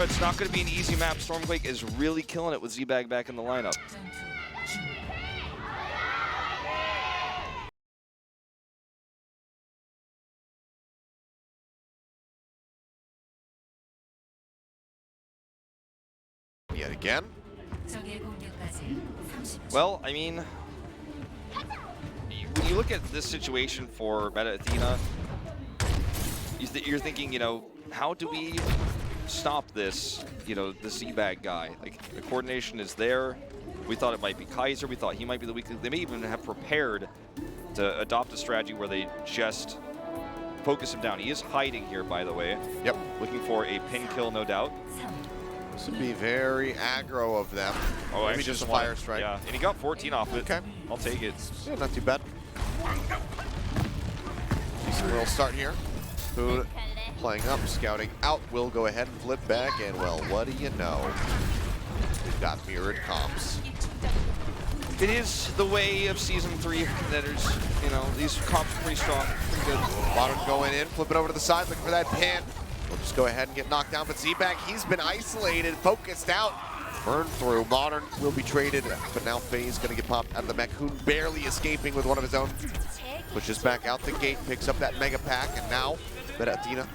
It's not going to be an easy map. StormQuake is really killing it with Z-Bag back in the lineup. Yet again. Well, I mean, when you look at this situation for Meta Athena, you're thinking, you know, how do we stop this, you know, the Z-Bag guy? Like, the coordination is there. We thought it might be Kaiser. We thought he might be the weak. They may even have prepared to adopt a strategy where they just focus him down. He is hiding here, by the way. Yep. Looking for a pin kill, no doubt. This would be very aggro of them. Oh, maybe just a fire strike. Yeah, and he got 14 off it. Okay. I'll take it. Yeah, not too bad. Decent little start here. Food playing up, scouting out. Will go ahead and flip back, and well, what do you know? We've got mirrored comps. It is the way of Season 3 Contenders. You know, these comps are pretty strong, pretty good. Modern going in, flip it over to the side, looking for that pin. We'll just go ahead and get knocked down, but Z-Bag, he's been isolated, focused out. Burn through. Modern will be traded, but now FaZe going to get popped out of the mech. Hoon barely escaping with one of his own. Pushes back out the gate, picks up that mega pack, and now Meta Athena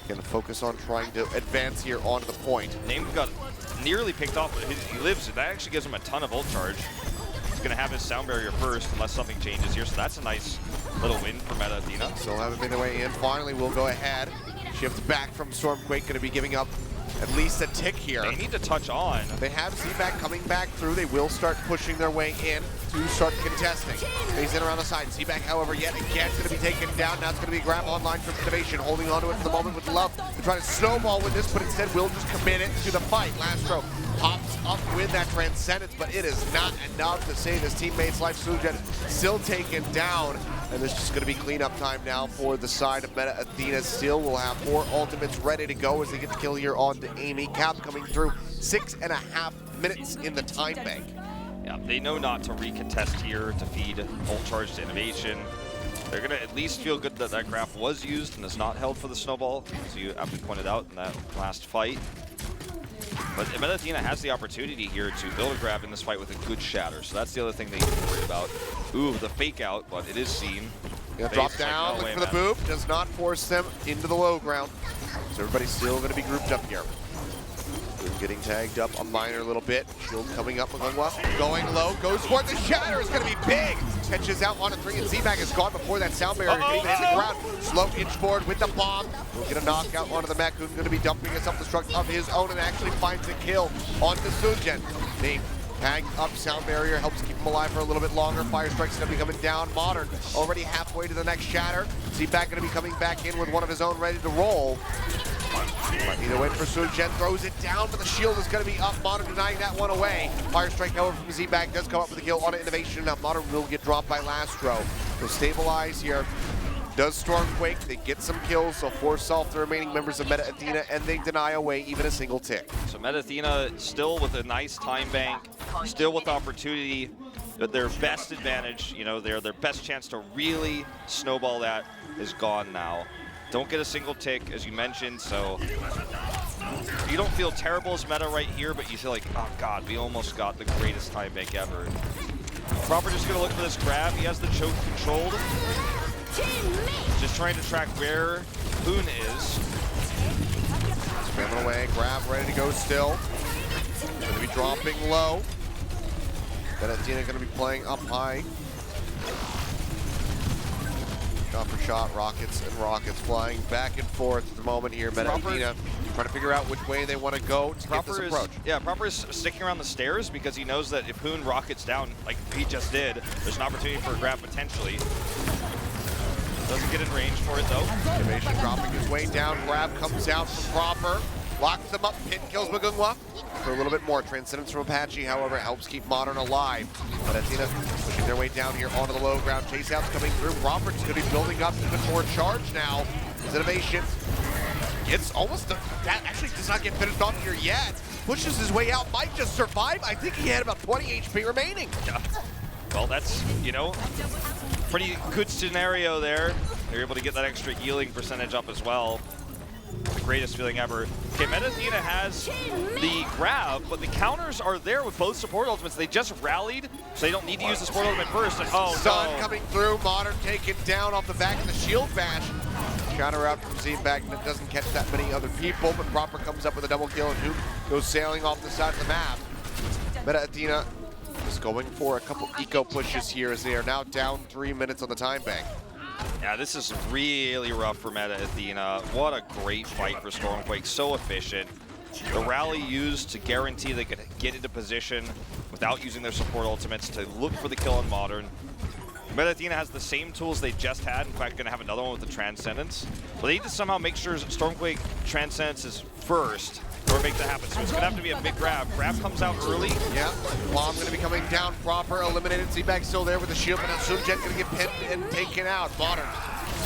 going to focus on trying to advance here onto the point. Name got nearly picked off, but he lives. That actually gives him a ton of ult charge. He's going to have his sound barrier first, unless something changes here, so that's a nice little win for Meta Athena. Still haven't made their way in. Finally, we'll go ahead. Shift back from StormQuake, going to be giving up at least a tick here. They need to touch on. They have Z-Bag coming back through. They will start pushing their way in to start contesting. Phase in around the side. Z-Bag, however, yet again going to be taken down. Now it's going to be a grab online from Innovation, holding onto it for the moment with love. They're trying to snowball with this, but instead will just commit it to the fight. Lastro pops up with that Transcendence, but it is not enough to save his teammate's life. Sujan still taken down. And this is just going to be cleanup time now for the side of Meta Athena. Still will have 4 ultimates ready to go as they get the kill here on the Amy. Cap coming through, 6.5 minutes in the time bank. Yeah, they know not to recontest here to feed ult charge to Innovation. They're going to at least feel good that that graph was used and is not held for the snowball, as you aptly pointed out in that last fight. But Meta Athena has the opportunity here to build a grab in this fight with a good shatter, so that's the other thing they need to worry about. Ooh, the fake out, but it is seen. Gonna drop down, look for the boop, does not force them into the low ground. So everybody's still gonna be grouped up here. Getting tagged up a minor little bit. Shield coming up, Magungwa going low, goes for it. The shatter is going to be big. Catches out on a 3, and Z-Bag is gone before that sound barrier can even hit the ground. Slow inch forward with the bomb. We'll get a knockout onto the mech, who's going to be dumping a self-destruct of his own and actually finds a kill onto Sunjen. Name tagged up, sound barrier helps keep him alive for a little bit longer. Fire Strike's going to be coming down. Modern already halfway to the next shatter. Z-Bag going to be coming back in with one of his own ready to roll. Either way for Sunjen, throws it down, but the shield is going to be up. Modern denying that one away. Fire Strike, however, from Z-Bag does come up with a kill on Innovation. Now Modern will get dropped by Lastro. So stabilize here. Does StormQuake. They get some kills, so force off the remaining members of Meta Athena, and they deny away even a single tick. So Meta Athena still with a nice time bank, still with opportunity, but their best advantage, you know, their best chance to really snowball that is gone now. Don't get a single tick, as you mentioned, so you don't feel terrible as meta right here, but you feel like, oh god, we almost got the greatest time bank ever. Proper just gonna look for this grab. He has the choke controlled. Just trying to track where Hoon is. Spamming away, grab ready to go still. Gonna be dropping low. Meta Athena gonna be playing up high. Shot for shot, rockets and rockets flying back and forth at the moment here. Meta Athena trying to figure out which way they want to go to get this approach. Yeah, Proper is sticking around the stairs because he knows that if Hoon rockets down, like he just did, there's an opportunity for a grab potentially. Doesn't get in range for it though. Innovation dropping his way down. Grab comes out from Proper. Locks them up. Pin kills Magungwa for a little bit more. Transcendence from Apache, however, helps keep Modern alive. But Athena pushing their way down here onto the low ground. Chase out's coming through. Proper's going to be building up even more charge now. His Innovation gets almost that actually does not get finished off here yet. Pushes his way out. Might just survive. I think he had about 20 HP remaining. Yeah. Well, that's, you know, pretty good scenario there. They're able to get that extra healing percentage up as well. The greatest feeling ever. Okay, Athena has the grab, but the counters are there with both support ultimates. They just rallied, so they don't need to use the support ultimate first. And oh, Sun no. coming through, Modern taken down off the back of the shield bash. Counter out from Z-Bag, and it doesn't catch that many other people, but Proper comes up with a double kill, and Hoop goes sailing off the side of the map. Athena is going for a couple eco pushes here as they are now down 3 minutes on the time bank. Yeah, this is really rough for Athena. What a great fight for StormQuake, so efficient. The rally used to guarantee they could get into position without using their support ultimates to look for the kill on Modern. Athena has the same tools they just had, in fact, going to have another one with the Transcendence. But they need to somehow make sure StormQuake Transcendence is first or make that happen. So it's going to have to be a big grab. Grab comes out early. Yeah, Bomb going to be coming down Proper, eliminated. Z-Bag still there with the shield, but Sunjet going to get pinned and taken out. Modern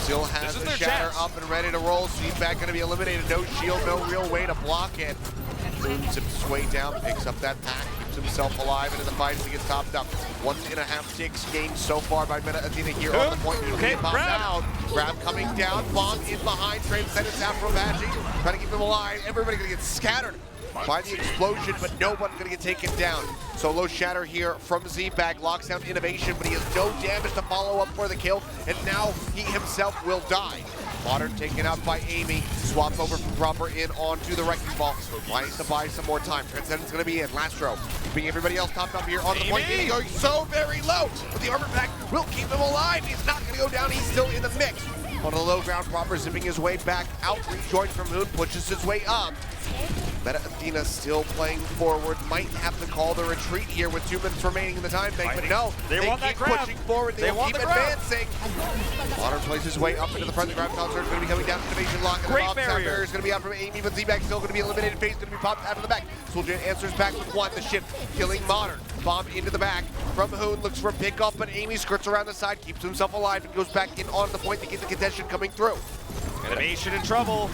still has the shatter up and ready to roll. Z-Bag going to be eliminated. No shield, no real way to block it. Zips his way down, picks up that pack, keeps himself alive, and in the fight he gets topped up. 1.5 ticks gained so far by Athena here on the point. Okay, Grab. Grab coming down, Bomb in behind, Transcendence out from Apache, trying to keep him alive. Everybody gonna get scattered by the explosion, but no one gonna get taken down. So low shatter here from Z-Bag, locks down Innovation, but he has no damage to follow up for the kill, and now he himself will die. Modern taken out by Amy, swap over from Proper in onto the Wrecking Ball. Wants to buy some more time. Transcendence gonna be in, Lastro, keeping everybody else topped up here on the point. He's going so very low, but the armor pack will keep him alive. He's not gonna go down, he's still in the mix. On the low ground, Proper zipping his way back out, rejoined from Moon, pushes his way up. Athena still playing forward, might have to call the retreat here with 2 minutes remaining in the time bank, but no, they want keep that grab. pushing forward, they keep advancing. Modern plays his way up into the front, the grab concert is going to be coming down, Innovation lock, and the bomb barrier is going to be out from Amy, but Z-Bag still going to be eliminated, Face going to be popped out of the back. Soldier answers back with one, the shift, killing Modern. Bomb into the back, from Hoon, looks for a pickoff, but Amy skirts around the side, keeps himself alive, and goes back in on the point to get the contention coming through. Innovation in trouble.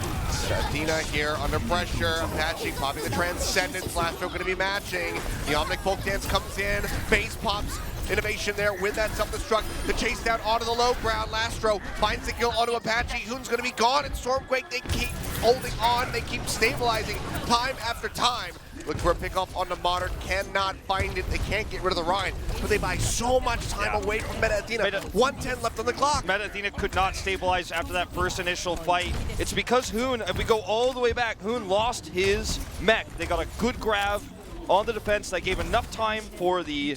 Athena here under pressure. Apache popping the Transcendence. Lastro going to be matching. The Omnic Folk Dance comes in. Base pops. Innovation there with that self-destruct. The chase down onto the low ground. Lastro finds the kill onto Apache. Hoon's going to be gone. And StormQuake, they keep holding on. They keep stabilizing time after time. Look for a pickoff on the Modern, cannot find it. They can't get rid of the Rhine, but they buy so much time away from Athena. 110 left on the clock. Athena could not stabilize after that first initial fight. It's because Hoon, if we go all the way back, Hoon lost his mech. They got a good grab on the defense that gave enough time for the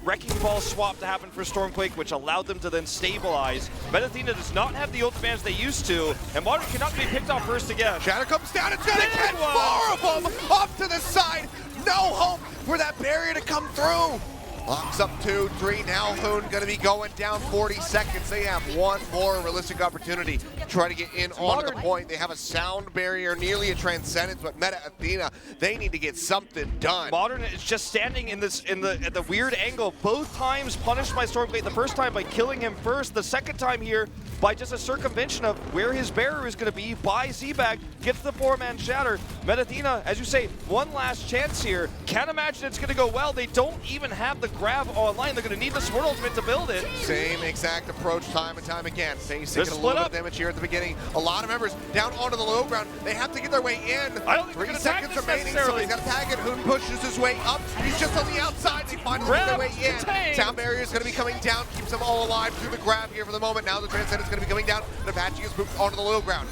Wrecking Ball swap to happen for StormQuake, which allowed them to then stabilize. Athena does not have the ult advantage they used to, and Modern cannot be picked off first again. Shatter comes down, it's gonna catch 4 of them off to the side. No hope for that barrier to come through. Locks up 2, 3, now Hoon gonna be going down 40 seconds. They have one more realistic opportunity to try to get in onto the point. They have a sound barrier, nearly a Transcendence, but Athena, they need to get something done. Modern is just standing in this at the weird angle. Both times punished by StormQuake. The first time by killing him first, the second time here by just a circumvention of where his barrier is gonna be by Z-Bag. Gets the 4-man shatter. Athena, as you say, one last chance here. Can't imagine it's gonna go well. They don't even have the grab online. They're going to need the support ultimate to build it. Same exact approach time and time again. Facing a little bit of damage here at the beginning. A lot of members down onto the low ground. They have to get their way in. I don't think 3 seconds remaining, so he's got to tag it. Hoon pushes his way up. He's just on the outside. They finally get their way in. Sound barrier is going to be coming down. Keeps them all alive through the grab here for the moment. Now the Transcendence is going to be coming down. The Apache is moved onto the low ground.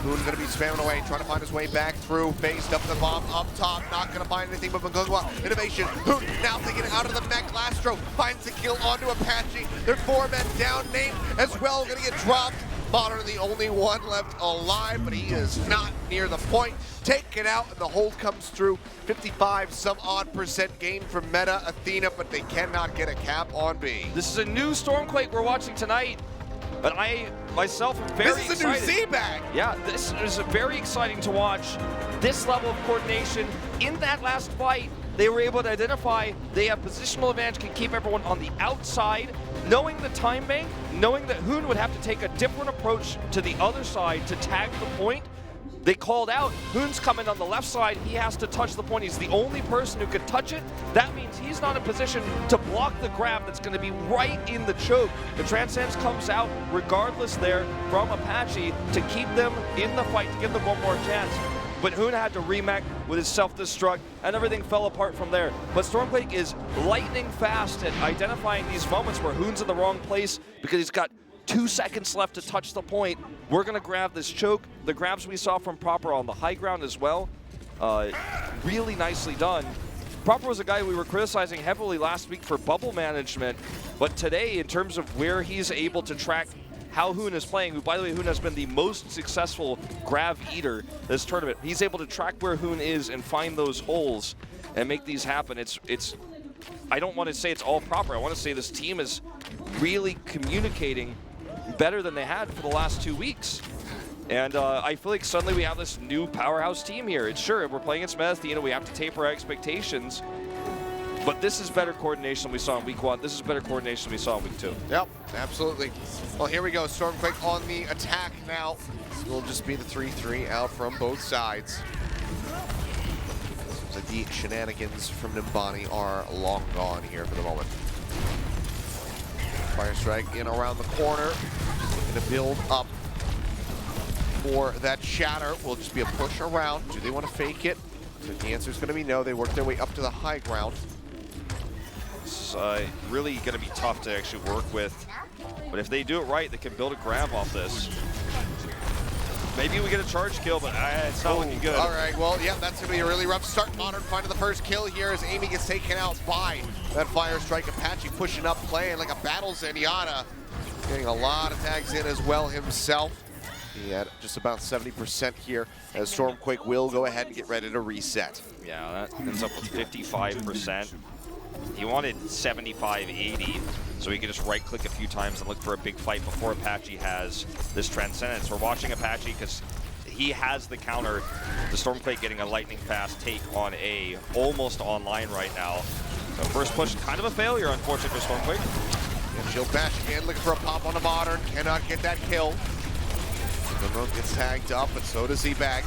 Hoon's going to be spamming away, trying to find his way back through. Faced up the bomb up top, not going to find anything but Mugungwa. Innovation. Hoon now taking it out of the mech. Lastro finds the kill onto Apache. They're 4 men down. Nate as well going to get dropped. Modern the only one left alive, but he is not near the point. Taken out, and the hold comes through. 55 some odd % gain from Athena, but they cannot get a cap on B. This is a new StormQuake we're watching tonight. But I, myself, am very excited. This is a new Z-Bag! Yeah, this is very exciting to watch. This level of coordination. In that last fight, they were able to identify they have positional advantage, can keep everyone on the outside. Knowing the time bank, knowing that Hoon would have to take a different approach to the other side to tag the point, they called out, Hoon's coming on the left side, he has to touch the point. He's the only person who could touch it. That means he's not in position to block the grab that's gonna be right in the choke. The Transcends comes out regardless there from Apache to keep them in the fight, to give them one more chance. But Hoon had to remech with his self-destruct, and everything fell apart from there. But StormQuake is lightning fast at identifying these moments where Hoon's in the wrong place because he's got 2 seconds left to touch the point. We're gonna grab this choke. The grabs we saw from Proper on the high ground as well, really nicely done. Proper was a guy we were criticizing heavily last week for bubble management, but today, in terms of where he's able to track how Hoon is playing, who, by the way, Hoon has been the most successful grab eater this tournament. He's able to track where Hoon is and find those holes and make these happen. It's I don't want to say it's all Proper. I want to say this team is really communicating better than they had for the last 2 weeks. And I feel like suddenly we have this new powerhouse team here. It's sure, we're playing against Athena, we have to taper our expectations. But this is better coordination than we saw in week 1. This is better coordination than we saw in week 2. Yep, absolutely. Well, here we go. StormQuake on the attack now. It will just be the 3-3 out from both sides. Seems like the shenanigans from Nimbani are long gone here for the moment. Fire Strike in around the corner. Looking to build up for that shatter. Will just be a push around. Do they want to fake it? So the answer is going to be no. They work their way up to the high ground. It's really going to be tough to actually work with. But if they do it right, they can build a grab off this. Maybe we get a charge kill, but it's not looking good. All right, well, yeah, that's going to be a really rough start. Modern finding the first kill here as Amy gets taken out by that Fire Strike. Apache pushing up, playing like a battle Zenyatta. Getting a lot of tags in as well himself. He had just about 70% here as StormQuake will go ahead and get ready to reset. Yeah, that ends up with 55%. He wanted 75, 80, so he could just right-click a few times and look for a big fight before Apache has this Transcendence. We're watching Apache because he has the counter to StormQuake getting a lightning-fast take on A, almost online right now. So first push, kind of a failure, unfortunately, for StormQuake. And Shield Bash again, looking for a pop on the Modern, cannot get that kill. Monroe gets tagged up, but so does Z-Bag.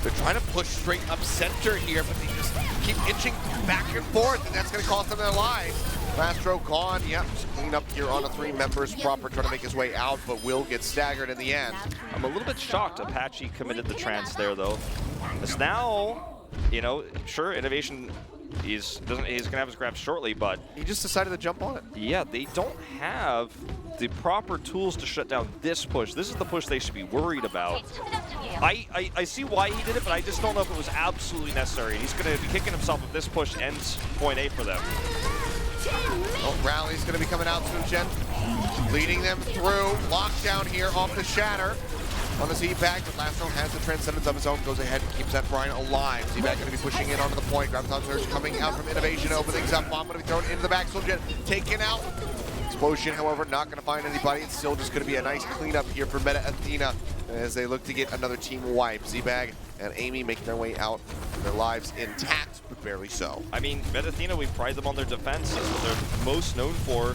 They're trying to push straight up center here, but they just keep inching back and forth, and that's going to cost them their lives. Mastro gone, yep, just clean up here on the 3 members. Proper trying to make his way out, but will get staggered in the end. I'm a little bit shocked Apache committed the trance there, though. Because now, you know, sure, Innovation he's gonna have his grab shortly, but he just decided to jump on it. Yeah, they don't have the proper tools to shut down this push. This is the push they should be worried about. I see why he did it, but I just don't know if it was absolutely necessary. He's going to be kicking himself if this push ends point A for them. Oh, Rally's going to be coming out soon, Jen. Leading them through. Lockdown here off the shatter. On the Z-Bag, but Lastro has the Transcendence of his own, goes ahead and keeps that Brian alive. Z-Bag going to be pushing in onto the point. Graviton Surge coming out from Innovation, open things up. Bomb going to be thrown into the back. Souljet taken out. Explosion, however, not going to find anybody. It's still just going to be a nice cleanup here for Meta Athena as they look to get another team wipe. Z-Bag and Amy making their way out, their lives intact, but barely so. I mean, Meta Athena, we pride them on their defense. That's what they're most known for,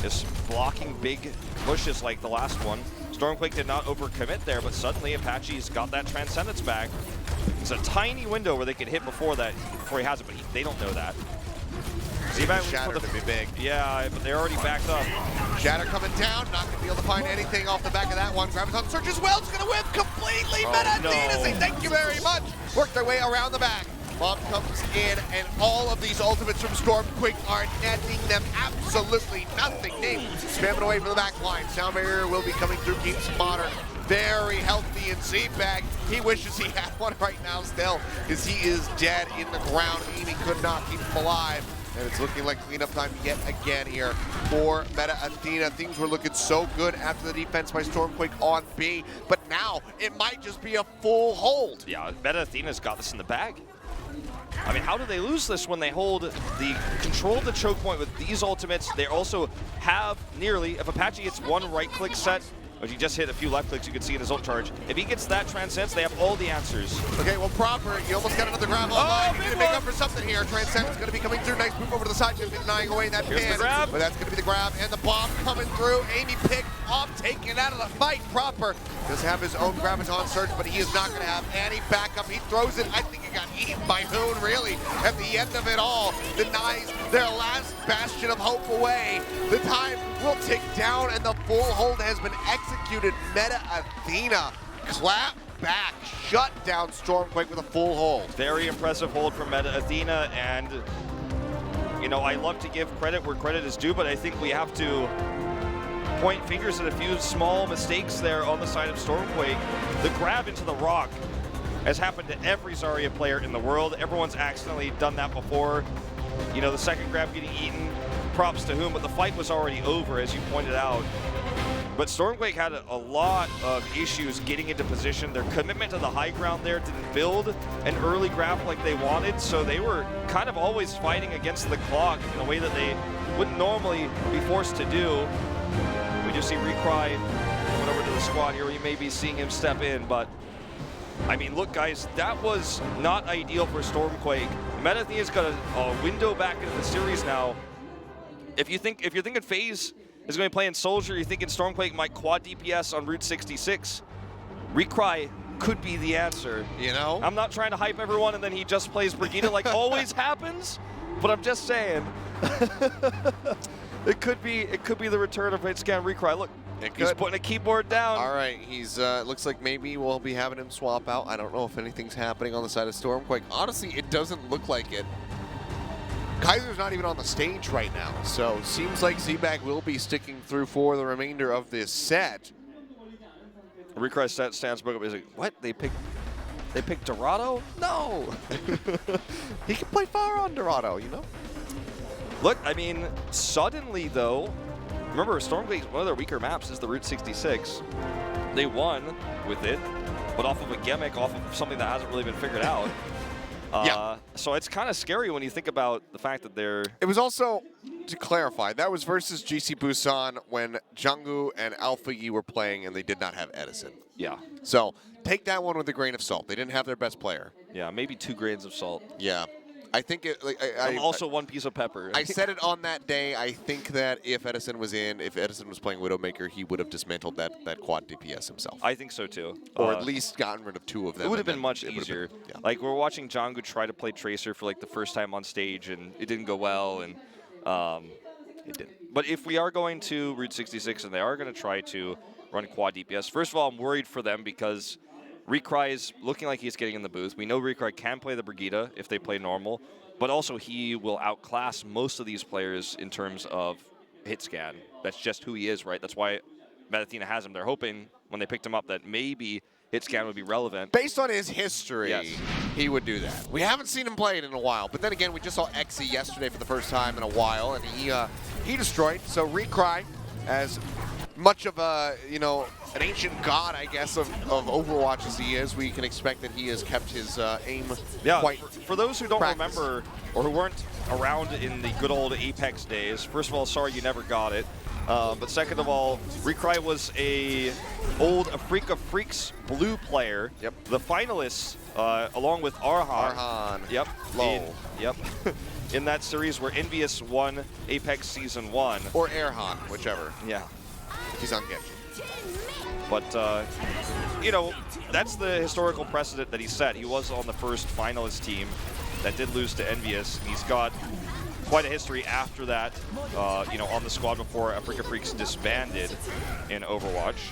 is blocking big pushes like the last one. StormQuake did not overcommit there, but suddenly Apache's got that Transcendence back. It's a tiny window where they could hit before he has it, but they don't know that. Shatter to be big. Yeah, but they're already backed up. Shatter coming down, not going to be able to find anything off the back of that one. Graviton Surge as well, it's going to whip completely. Meta Athena say thank you very much. Work their way around the back. Bomb comes in, and all of these ultimates from StormQuake are netting them absolutely nothing. Nate spamming away from the back line. Sound Barrier will be coming through, keeps Modern very healthy in Z-Bag. He wishes he had one right now still, because he is dead in the ground. Amy could not keep him alive. And it's looking like cleanup time yet again here for Meta Athena. Things were looking so good after the defense by StormQuake on B, but now it might just be a full hold. Yeah, Meta Athena's got this in the bag. I mean, how do they lose this when they hold the control of the choke point with these ultimates? They also have nearly, if Apache hits one right-click set, or if he just hit a few left clicks, you can see in his ult charge. If he gets that Transcendence, they have all the answers. Okay, well, Proper, you almost got another grab online. You need to make up for something here. Transcendence going to be coming through. Nice move over to the side, just denying away that pin. Here's the grab. But that's going to be the grab, and the bomb coming through. Amy picked off, taken out of the fight proper. Does have his own Graviton Surge, but he is not going to have any backup. He throws it. I think he got eaten by Hoon, really, at the end of it all. Denies their last bastion of hope away. The time will tick down, and the full hold has been executed. Meta Athena clap back, shut down StormQuake with a full hold. Very impressive hold from Meta Athena, and you know, I love to give credit where credit is due, but I think we have to point fingers at a few small mistakes there on the side of StormQuake. The grab into the rock has happened to every Zarya player in the world. Everyone's accidentally done that before. You know, the second grab getting eaten, props to whom, but the fight was already over, as you pointed out. But StormQuake had a lot of issues getting into position. Their commitment to the high ground there didn't build an early grab like they wanted, so they were kind of always fighting against the clock in a way that they wouldn't normally be forced to do. We just see Recry went over to the squad here. You may be seeing him step in, but I mean, look, guys, that was not ideal for StormQuake. Meta Athena's got a window back into the series now. If you're thinking FaZe is going to be playing Soldier, you're thinking StormQuake might quad DPS on Route 66. Recry could be the answer. You know? I'm not trying to hype everyone and then he just plays Brigitte like always happens, but I'm just saying. It could be the return of Hitscan Recry. Look, he's putting a keyboard down. All right, he's looks like maybe we'll be having him swap out. I don't know if anything's happening on the side of StormQuake. Honestly, it doesn't look like it. Kaiser's not even on the stage right now, so seems like Z-Bag will be sticking through for the remainder of this set. Recry stands back up. He's like, what? They picked Dorado? No. He can play far on Dorado, you know? Look, I mean, suddenly though, remember StormQuake's one of their weaker maps is the Route 66. They won with it, but off of a gimmick, off of something that hasn't really been figured out. Yeah. So it's kind of scary when you think about the fact that they're... It was also, to clarify, that was versus GC Busan when Jungwoo and Alpha Yi were playing and they did not have Edison. Yeah. So take that one with a grain of salt. They didn't have their best player. Yeah, maybe 2 grains of salt. Yeah. I think it... Like, also 1 piece of pepper. I said it on that day. I think that if Edison was playing Widowmaker, he would have dismantled that quad DPS himself. I think so too. Or at least gotten rid of 2 of them. It would have been much easier. Yeah. Like, we're watching Jungwoo try to play Tracer for like the first time on stage, and it didn't go well, and it didn't. But if we are going to Route 66 and they are going to try to run quad DPS, first of all, I'm worried for them because Recry is looking like he's getting in the booth. We know Recry can play the Brigitte if they play normal, but also he will outclass most of these players in terms of hit scan. That's just who he is, right? That's why Meta Athena has him. They're hoping when they picked him up that maybe hit scan would be relevant. Based on his history, yes, he would do that. We haven't seen him play it in a while, but then again, we just saw Exy yesterday for the first time in a while, and he destroyed. So Recry, as much of a, you know, an ancient god, I guess, of Overwatch as he is, we can expect that he has kept his aim quite for those who don't remember or who weren't around in the good old Apex days, first of all, sorry you never got it. But second of all, Recry was a Freak of Freaks blue player. Yep. The finalists, along with Arhan. Yep. Yep. In that series where Envious won Apex Season 1. Or Erhan, whichever. Yeah. He's on Genji. But, you know, that's the historical precedent that he set. He was on the first finalist team that did lose to Envious. He's got quite a history after that, you know, on the squad before Freak of Freaks disbanded in Overwatch.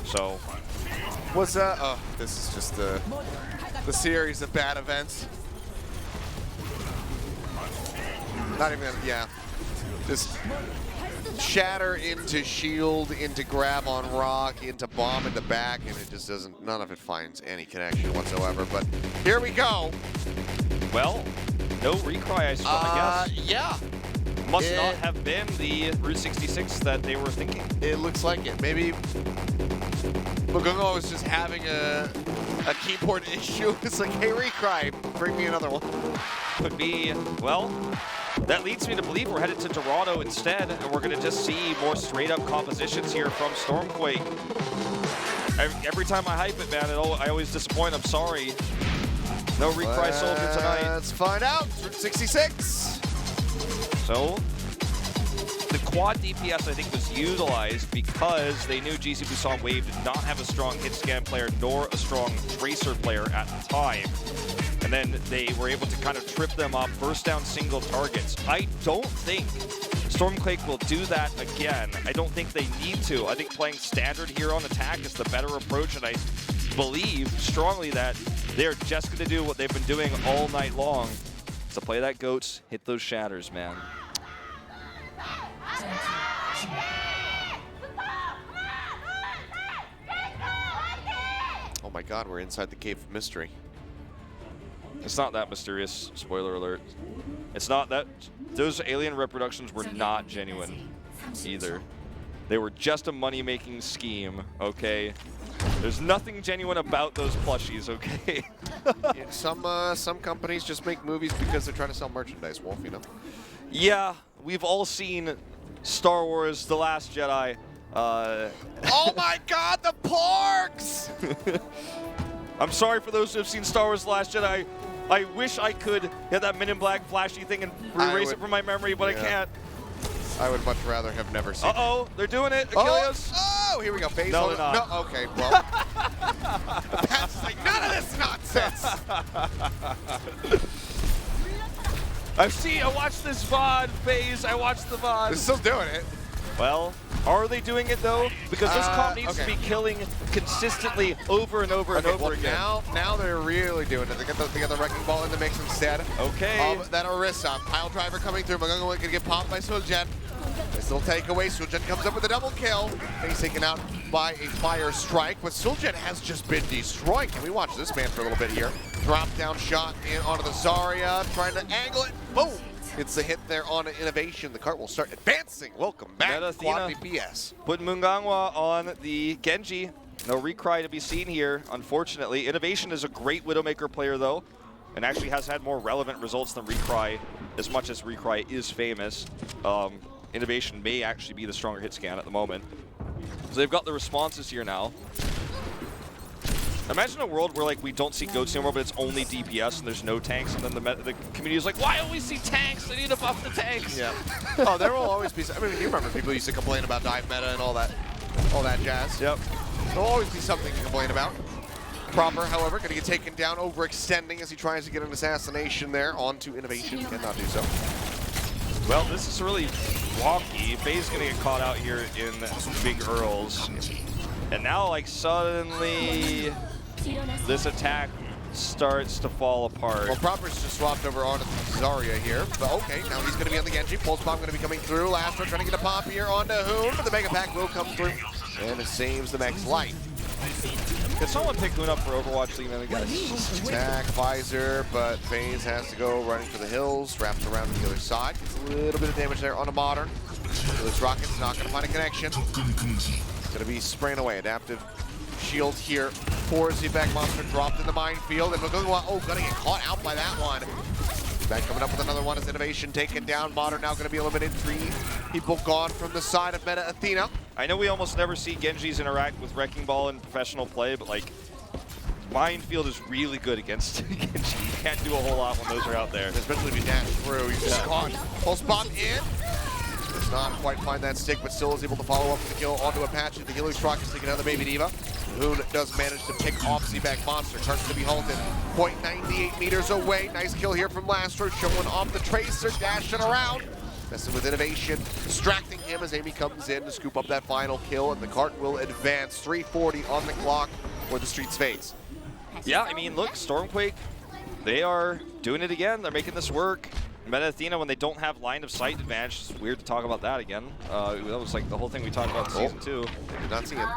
So, was oh, this is just the series of bad events. Not even, yeah, just shatter into shield, into grab on rock, into bomb in the back, and it just doesn't, none of it finds any connection whatsoever. But here we go. Well, no Recry, I guess. Yeah. Must not have been the Route 66 that they were thinking. It looks like it. Maybe Mugungo was just having a keyboard issue. It's like, hey, Recry, bring me another one. Could be, well, that leads me to believe we're headed to Dorado instead, and we're going to just see more straight-up compositions here from StormQuake. Every time I hype it, man, I always disappoint. I'm sorry. No Recry Soldier tonight. Let's find out. 66. So, the quad DPS, I think, was utilized because they knew GC Busan Wave did not have a strong hit scan player nor a strong tracer player at the time. And then they were able to kind of trip them up, burst down single targets. I don't think StormQuake will do that again. I don't think they need to. I think playing standard here on attack is the better approach, and I believe strongly that they're just going to do what they've been doing all night long. So play that goats, hit those shatters, man. Oh my god, we're inside the Cave of Mystery. It's not that mysterious, spoiler alert. It's not that, those alien reproductions were not genuine either. They were just a money-making scheme, okay? There's nothing genuine about those plushies, okay? Yeah, some companies just make movies because they're trying to sell merchandise, Wolf, you know? Yeah, we've all seen Star Wars: The Last Jedi. Oh my god, the porks! I'm sorry for those who have seen Star Wars: The Last Jedi. I wish I could hit that Men in Black flashy thing and erase it from my memory, but yeah. I can't. I would much rather have never seen it. They're doing it, Achilios. Oh, here we go. Phase no, they're not. No, okay, well. That's like, none of this nonsense. I watched this VOD, Phase. I watched the VOD. They're still doing it. Well, are they doing it though? Because this comp needs to be killing consistently over and over and over again. Now they're really doing it. They got the wrecking ball in the mix instead. Okay. That Orisa pile driver coming through. Magunga can get popped by Sul'Jin. Nice little takeaway. Sul'Jin comes up with a double kill. And he's taken out by a fire strike, but Sul'Jin has just been destroyed. Can we watch this man for a little bit here? Drop down shot in onto the Zarya, trying to angle it. Boom! It's the hit there on Innovation. The cart will start advancing. Welcome back, Quad DPS. Put Mungangwa on the Genji. No recry to be seen here, unfortunately. Innovation is a great Widowmaker player, though, and actually has had more relevant results than recry, as much as recry is famous. Innovation may actually be the stronger hit scan at the moment. So they've got the responses here now. Imagine a world where like we don't see goats anymore, but it's only DPS and there's no tanks, and then the community is like, why don't we see tanks? They need to buff the tanks. Yeah. Oh, there will always be. I mean, you remember people used to complain about dive meta and all that jazz. Yep. There'll always be something to complain about. Proper, however, going to get taken down, overextending as he tries to get an assassination there onto Innovation. Cannot do so. Well, this is really wonky. Faye's going to get caught out here in Big Earls. And now, like, suddenly this attack starts to fall apart. Well, Proper's just swapped over onto Zarya here. But okay, now he's going to be on the Genji. Pulse Bomb going to be coming through. Last one trying to get a pop here onto Hoon, but the Mega Pack will come through. And it saves the max life. Could someone pick Hoon up for Overwatch League, man? Guys? Attack, Pfizer, but FaZe has to go running for the hills. Wraps around to the other side. Gets a little bit of damage there on a Modern. This Rocket's not going to find a connection. Going to be spraying away. Adaptive shield here for Zebag Monster, dropped in the minefield, and Magunga, gonna get caught out by that one. Zebag coming up with another one as Innovation taken down. Modern now gonna be eliminated. 3 people gone from the side of Meta Athena. I know we almost never see Genjis interact with Wrecking Ball in professional play, but like, minefield is really good against Genji. You can't do a whole lot when those are out there. Especially if you dash through, you just caught. Pulse Bomb in. Does not quite find that stick, but still is able to follow up with the kill onto Apache. The Achilles Rock is taking out the Baby Diva. Hoon does manage to pick off Zebag Monster. Starts to be halted 0.98 meters away. Nice kill here from Lastro, showing off the Tracer, dashing around. Messing with Innovation, distracting him as Amy comes in to scoop up that final kill, and the cart will advance. 3:40 on the clock for the Streets phase. Yeah, I mean, look, StormQuake, they are doing it again. They're making this work. Meta Athena, when they don't have line of sight advantage, it's weird to talk about that again. That was like the whole thing we talked about in Season 2. They did not see him.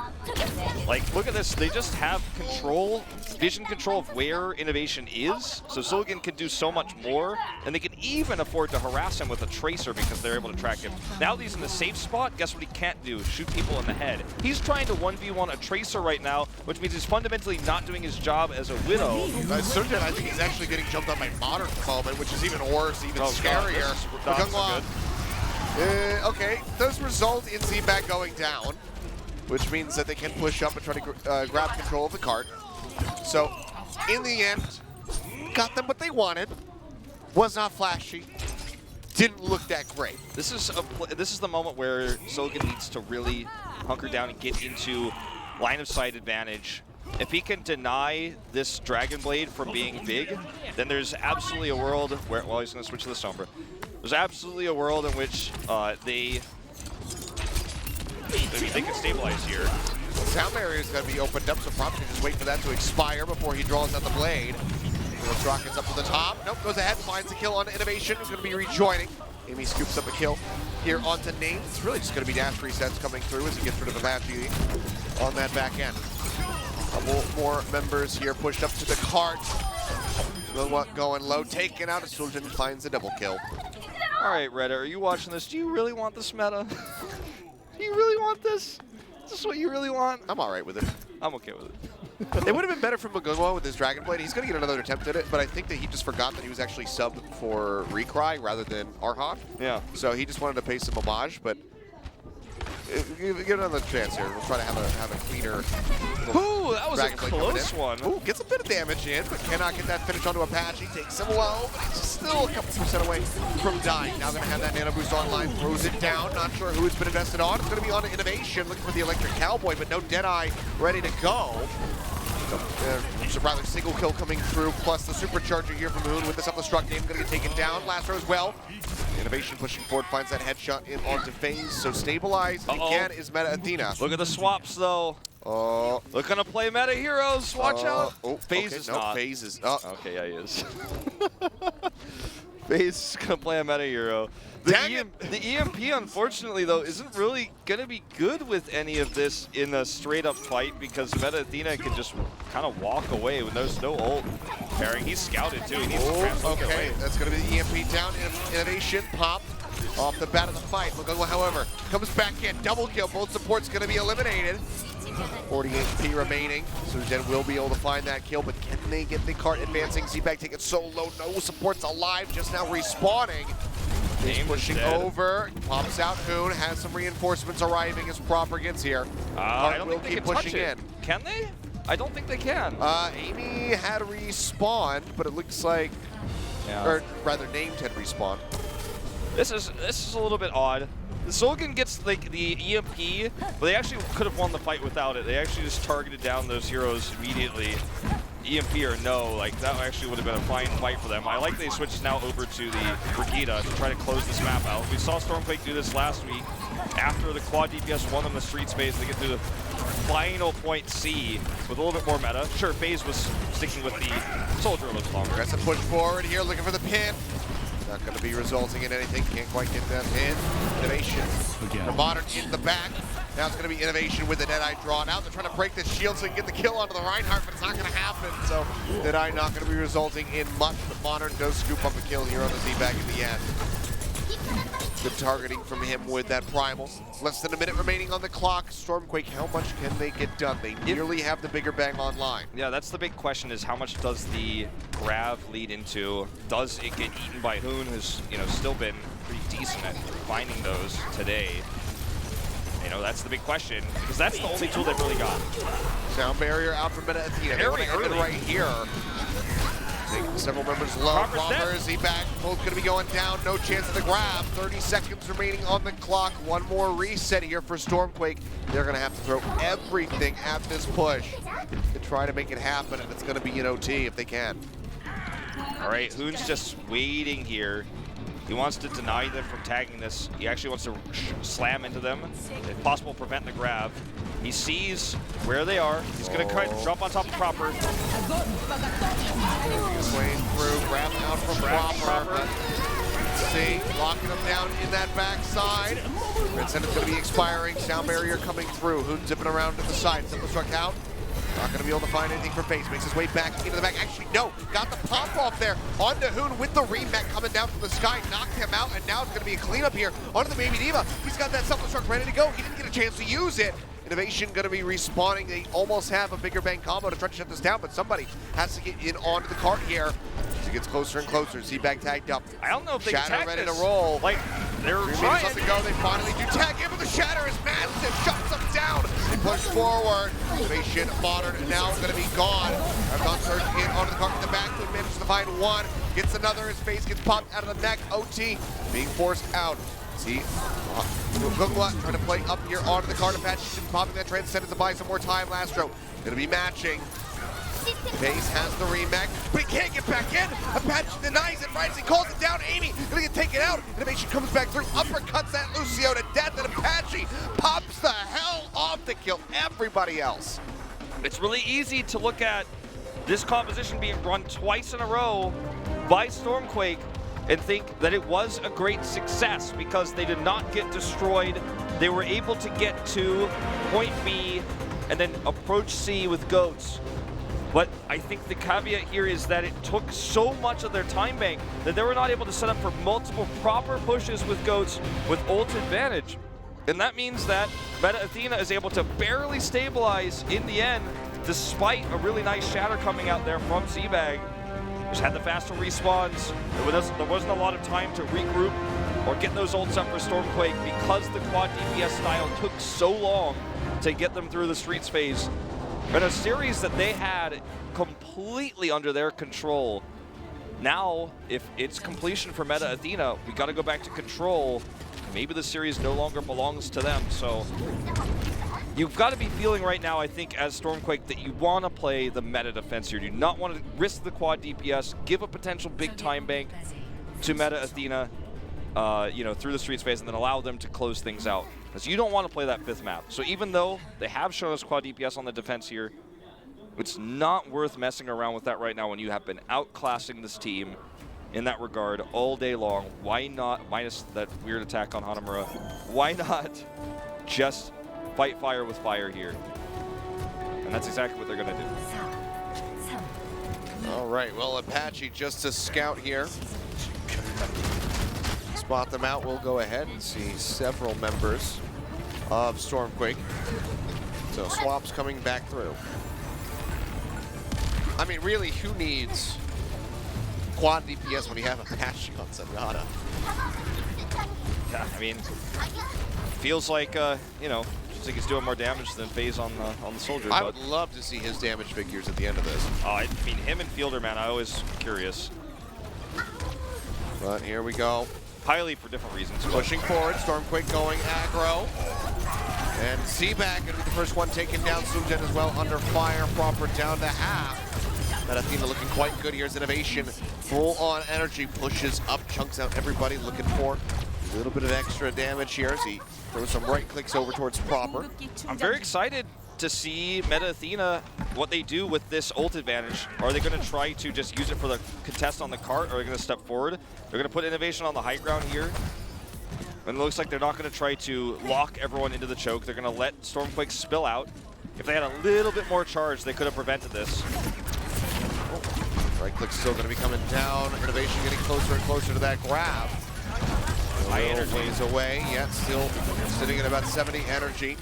Like, look at this. They just have control, vision control of where Innovation is. So Sul'Jin can do so much more, and they can even afford to harass him with a Tracer because they're able to track him. Now that he's in the safe spot, guess what he can't do? Shoot people in the head. He's trying to 1v1 a Tracer right now, which means he's fundamentally not doing his job as a Widow. Sul'Jin, I think he's actually getting jumped on by Modern at the moment, which is even worse, even scarier. Okay, does result in Zebag going down, which means that they can push up and try to grab control of the cart. So, in the end, got them what they wanted. Was not flashy. didn't look that great. This is the moment where Sogan needs to really hunker down and get into line of sight advantage. If he can deny this Dragon Blade from being big, then there's absolutely a world where, well, he's going to switch to the Sombra. There's absolutely a world in which they can stabilize here. Sound barrier is going to be opened up, so probably just wait for that to expire before he draws out the blade. Those rockets up to the top. Nope, goes ahead, finds a kill on Innovation, who's going to be rejoining. Amy scoops up a kill here onto Nate. It's really just going to be dash resets coming through as he gets rid of Apache on that back end. A couple more members here pushed up to the cart. Going low, taken out as Sultan finds a double kill. All right, Reddit, are you watching this? Do you really want this meta? Do you really want this? Is this what you really want? I'm all right with it. I'm okay with it. It would have been better for Magungwa with his Dragon Blade. He's going to get another attempt at it, but I think that he just forgot that he was actually subbed for Recry rather than Arhok. Yeah. So he just wanted to pay some homage, but give another chance here. We'll try to have a cleaner. Ooh, that was a close one. Ooh, gets a bit of damage in, but cannot get that finish onto Apache. Takes him low, but he's still a couple % away from dying. Now going to have that nano boost online, throws it down. Not sure who it's been invested on. It's going to be on Innovation, looking for the Electric Cowboy, but no Deadeye ready to go. So rather single kill coming through, plus the supercharger here from Hoon with the self-destruct game, going to get taken down. Lasso as well. Innovation pushing forward, finds that headshot in onto FaZe. So stabilized again is Meta Athena. Look at the swaps though. Looking to play meta heroes. Watch out. Oh, FaZe is not. FaZe is. Okay, yeah, he is. FaZe is gonna play a meta hero. The EMP, unfortunately, though, isn't really going to be good with any of this in a straight-up fight because Meta Athena can just kind of walk away when there's no ult pairing. He's scouted, too. He needs to translocate away. That's going to be the EMP down. Innovation pop off the bat of the fight. Magungwa, however, comes back in. Double kill. Both supports going to be eliminated. 40 HP remaining, so Jen will be able to find that kill, but can they get the cart advancing? Z-Bag taking so low, no supports alive, just now respawning. He's pushing over, pops out Hoon, has some reinforcements arriving as Proper gets here. I don't will think they keep can pushing touch it. in. Can they? I don't think they can. Amy had respawned, but it looks like, or rather named had respawned. This is a little bit odd. The Sogan gets like the EMP, but they actually could have won the fight without it. They actually just targeted down those heroes immediately. EMP or no, like that actually would have been a fine fight for them. I like they switched now over to the Brigida to try to close this map out. We saw StormQuake do this last week. After the quad DPS won them the street space, they get to the final point C with a little bit more meta. Sure, FaZe was sticking with the soldier a little longer. That's a push forward here, looking for the pin. Not going to be resulting in anything. Can't quite get that in. Innovation. The Modern in the back. Now it's going to be Innovation with the Deadeye drawn out. They're trying to break the shield so they can get the kill onto the Reinhardt, but it's not going to happen. So Deadeye not going to be resulting in much, but Modern does scoop up a kill here on the Z-Bag in the end. Good targeting from him with that Primal. Less than a minute remaining on the clock. StormQuake, how much can they get done? They nearly have the bigger bang online. Yeah, that's the big question is how much does the Grav lead into? Does it get eaten by Hoon, who's still been pretty decent at finding those today? That's the big question, because that's the only tool they've really got. Sound barrier out from Meta Athena. They want to end it right here. Taking several members low. Proper, Z-Bag, both going to be going down. No chance of the grab. 30 seconds remaining on the clock. One more reset here for StormQuake. They're going to have to throw everything at this push to try to make it happen, and it's going to be an OT if they can. All right, Hoon's just waiting here. He wants to deny them from tagging this. He actually wants to slam into them, if possible, prevent the grab. He sees where they are. He's going to jump on top of Proper. He's playing through, grab out from Proper. See, locking him down in that backside. Red Sentinel's going to be expiring. Sound barrier coming through. Hoon zipping around to the side. Self-destruct out. Not going to be able to find anything for FaZe. Makes his way back into the back. Actually, no. Got the pop off there onto Hoon with the remake coming down from the sky. Knocked him out, and now it's going to be a cleanup here onto the Baby Diva. He's got that self-destruct ready to go. He didn't get a chance to use it. Innovation going to be respawning. They almost have a bigger bang combo to try to shut this down, but somebody has to get in onto the cart here. As he gets closer and closer. Z-Bag tagged up. I don't know if they can Shatter tag ready this. to roll. Like, they're 3 trying. minutes left to go. They finally do tag in, but the Shatter is massive. Shuts them down. They push forward. Innovation, Modern, now going to be gone. I've gone search in onto the cart in the back. They managed to find one. gets another, his face gets popped out of the neck. OT being forced out. See, Gugwa trying to play up here onto the card. Apache popping that Transcendence to buy some more time. Lastro gonna be matching. Base has the remake, but he can't get back in. Apache denies it, right as he calls it down. Amy gonna get taken out. Innovation comes back through, uppercuts that Lucio to death, and Apache pops the hell off to kill everybody else. It's really easy to look at this composition being run twice in a row by StormQuake and think that it was a great success because they did not get destroyed. They were able to get to point B and then approach C with goats. But I think the caveat here is that it took so much of their time bank that they were not able to set up for multiple proper pushes with goats with ult advantage. And that means that Meta Athena is able to barely stabilize in the end despite a really nice shatter coming out there from Z-Bag. Just had the faster respawns. There wasn't a lot of time to regroup or get those ults up for StormQuake because the quad DPS style took so long to get them through the streets phase. In a series that they had completely under their control. Now, if it's completion for Meta Athena, we got to go back to control. Maybe the series no longer belongs to them. So you've got to be feeling right now, I think, as StormQuake, that you want to play the meta defense here. You do not want to risk the quad DPS, give a potential big time bank to Meta Athena, through the streets phase, and then allow them to close things out. Because you don't want to play that fifth map. So even though they have shown us quad DPS on the defense here, it's not worth messing around with that right now when you have been outclassing this team in that regard all day long. Why not, minus that weird attack on Hanamura, why not just fight fire with fire here? And that's exactly what they're going to do. All right, well, Apache just a scout here. Spot them out. We'll go ahead and see several members of StormQuake. So swaps coming back through. I mean, really, who needs quad DPS when you have Apache on Zenyatta? Yeah, I mean, feels like, just think he's doing more damage than FaZe on the soldier. I would love to see his damage figures at the end of this. Oh, I mean, him and Fielder, man, I always curious. But here we go. Highly for different reasons. Pushing forward, StormQuake going aggro. And Z-Bag gonna be the first one taken down. Soonjen as well under fire, proper down to half. That Athena looking quite good. Here's Innovation, full on energy, pushes up, chunks out everybody, looking for a little bit of extra damage here as he throws some right clicks over towards proper. I'm very excited to see Meta Athena, what they do with this ult advantage. Are they going to try to just use it for the contest on the cart, or are they going to step forward? They're going to put Innovation on the high ground here. And it looks like they're not going to try to lock everyone into the choke. They're going to let StormQuake spill out. If they had a little bit more charge, they could have prevented this. Right click still going to be coming down. Innovation getting closer and closer to that grab. High energy is away, yet still sitting at about 70 energy.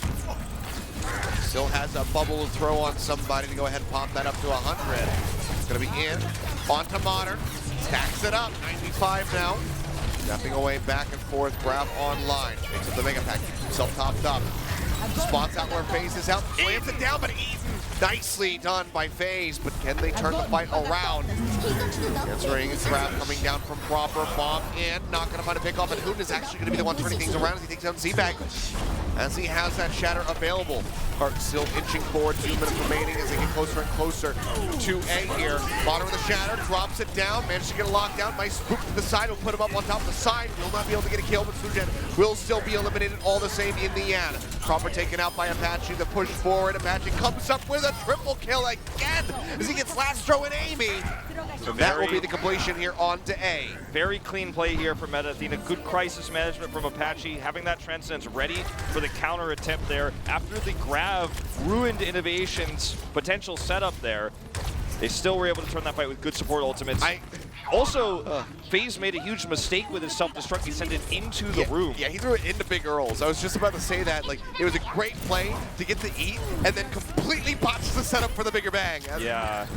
Still has a bubble to throw on somebody to go ahead and pop that up to 100. It's going to be in, onto Modern, stacks it up, 95 now. Stepping away back and forth, grab online. Makes up the mega pack, keeps himself topped up. Spots out where FaZe is out, slams it down, but eaten. Nicely done by FaZe, but can they turn the fight around? Answering his grab coming down from proper, bomb in, not going to find a pick off, and Hoon is actually going to be the one turning things around as he takes down Z-Bag. As he has that shatter available. Park still inching forward, 2 minutes remaining as they get closer and closer to A here. Bottom of the shatter, drops it down, manages to get a lockdown. Nice spook to the side, will put him up on top of the side. Will not be able to get a kill, but Soonjen will still be eliminated all the same in the end. Proper taken out by Apache, the push forward. Apache comes up with a triple kill again as he gets Lastro and Amy. So that will be the completion here on to A. Very clean play here for Meta Athena. Good crisis management from Apache, having that Transcendence ready for the counter attempt there. After the grab ruined Innovation's potential setup there, they still were able to turn that fight with good support ultimates. FaZe made a huge mistake with his self-destruct. He sent it into the room. Yeah, he threw it into Big Earls. I was just about to say that. Like, it was a great play to get to eat, and then completely botched the setup for the bigger bang. Yeah,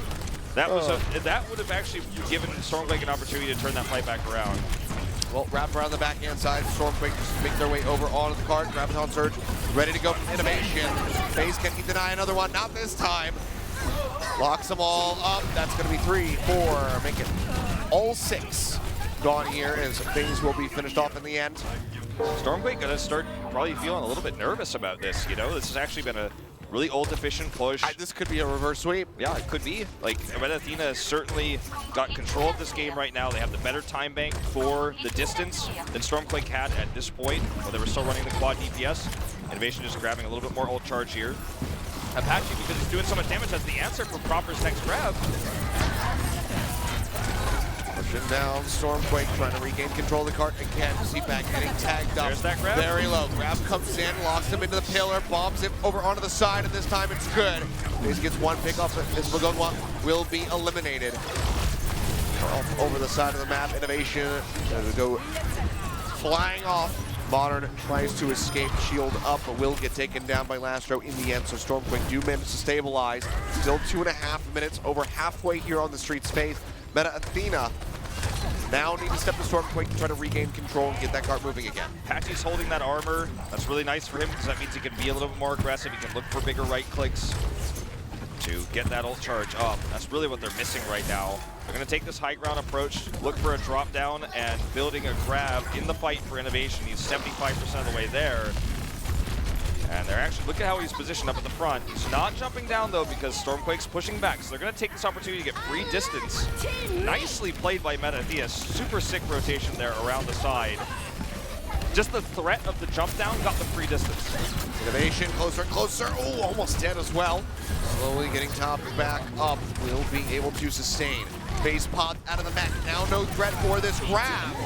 that was that would have actually given StormQuake an opportunity to turn that fight back around. Well, wrap around the backhand side. StormQuake just make their way over onto the card. Graviton Surge, ready to go from Innovation. FaZe can he deny another one? Not this time. Locks them all up. That's going to be 3, 4. Make it all 6 gone here as things will be finished off in the end. StormQuake gonna start probably feeling a little bit nervous about this, you know? This has actually been a really ult-efficient push. This could be a reverse sweep. Yeah, it could be. Like, Athena has certainly got control of this game right now. They have the better time bank for the distance than StormQuake had at this point, while they were still running the quad DPS. Innovation just grabbing a little bit more ult charge here. Apache, because he's doing so much damage, has the answer for Proper's next grab. Pushing down, StormQuake trying to regain control of the cart again. Z-Back getting tagged up. There's that grab. Very low. Grab comes in, locks him into the pillar, bombs it over onto the side, and this time it's good. He gets one pick off as Magongwa will be eliminated. Off over the side of the map, Innovation go flying off. Modern tries to escape, shield up, but will get taken down by Lastro in the end, so StormQuake do manage to stabilize. Still 2.5 minutes, over halfway here on the street space. Athena now need to step to StormQuake to try to regain control and get that cart moving again. Apache's holding that armor. That's really nice for him because that means he can be a little bit more aggressive. He can look for bigger right clicks to get that ult charge up. That's really what they're missing right now. They're going to take this high ground approach, look for a drop down, and building a grab in the fight for Innovation. He's 75% of the way there. And they're actually, look at how he's positioned up at the front. He's not jumping down though because StormQuake's pushing back. So they're going to take this opportunity to get free distance. Nicely played by Athena. Super sick rotation there around the side. Just the threat of the jump down got the free distance. Innovation closer and closer. Oh, almost dead as well. Slowly getting topped back up. Will be able to sustain. Face popped out of the mech. Now no threat for this grab.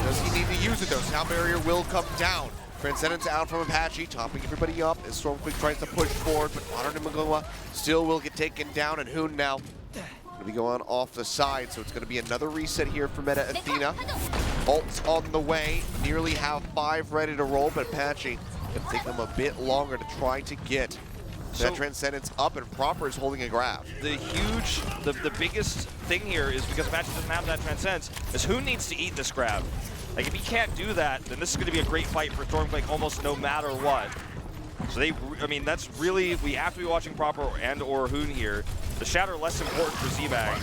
Does he need to use it though? Sound barrier will come down. Transcendence out from Apache, topping everybody up as StormQuake tries to push forward, but Modern and Magongwa still will get taken down, and Hoon now going to be going off the side, so it's going to be another reset here for Athena. Ult's on the way, nearly have 5 ready to roll, but Apache going to take them a bit longer to try to get that Transcendence up, and Proper is holding a grab. The biggest thing here is because Apache doesn't have that Transcendence, is who needs to eat this grab? Like, if he can't do that, then this is going to be a great fight for StormQuake almost no matter what. So I mean, that's really, we have to be watching Proper and or Hoon here. The Shatter less important for Z-Bag.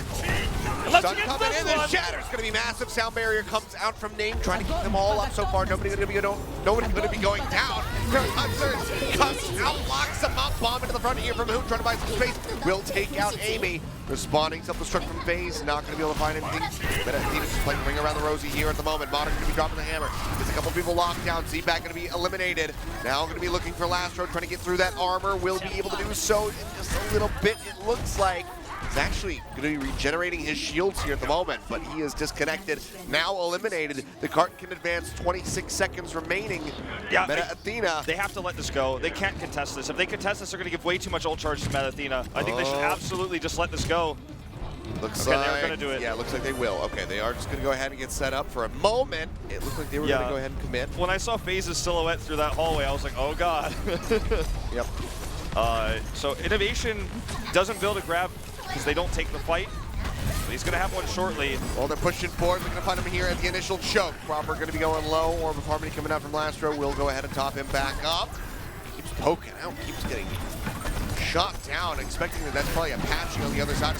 Stun coming in, the Shatter's going to be massive. Sound barrier comes out from Name, trying to keep them all up so far. Nobody's going to be going down. Contenders comes out, locks them up, bomb into the front here from Hoon, trying to buy some space. Will take out Amy. Responding, self-destruct from FaZe, not going to be able to find anything. Athena just playing ring around the rosy here at the moment. Modern going to be dropping the hammer. Gets a couple people locked down. Z-Bag going to be eliminated. Now going to be looking for Lastro, trying to get through that armor. Will be able to do so in just a little bit, it looks like. He's actually going to be regenerating his shields here at the moment, but he is disconnected. Now eliminated. The cart can advance, 26 seconds remaining. Yeah, Athena. They have to let this go. They can't contest this. If they contest this, they're going to give way too much ult charge to Athena. I think they should absolutely just let this go. Looks like they're going to do it. Yeah, looks like they will. Okay, they are just going to go ahead and get set up for a moment. It looked like they were going to go ahead and commit. When I saw FaZe's silhouette through that hallway, I was like, oh god. Yep. So Innovation doesn't build a grab because they don't take the fight. But he's going to have one shortly. Well, they're pushing forward. We're going to find him here at the initial choke. Proper going to be going low. Orb of Harmony coming out from Lastro. We'll go ahead and top him back up. Keeps poking out. Keeps getting shot down. Expecting that that's probably Apache on the other side.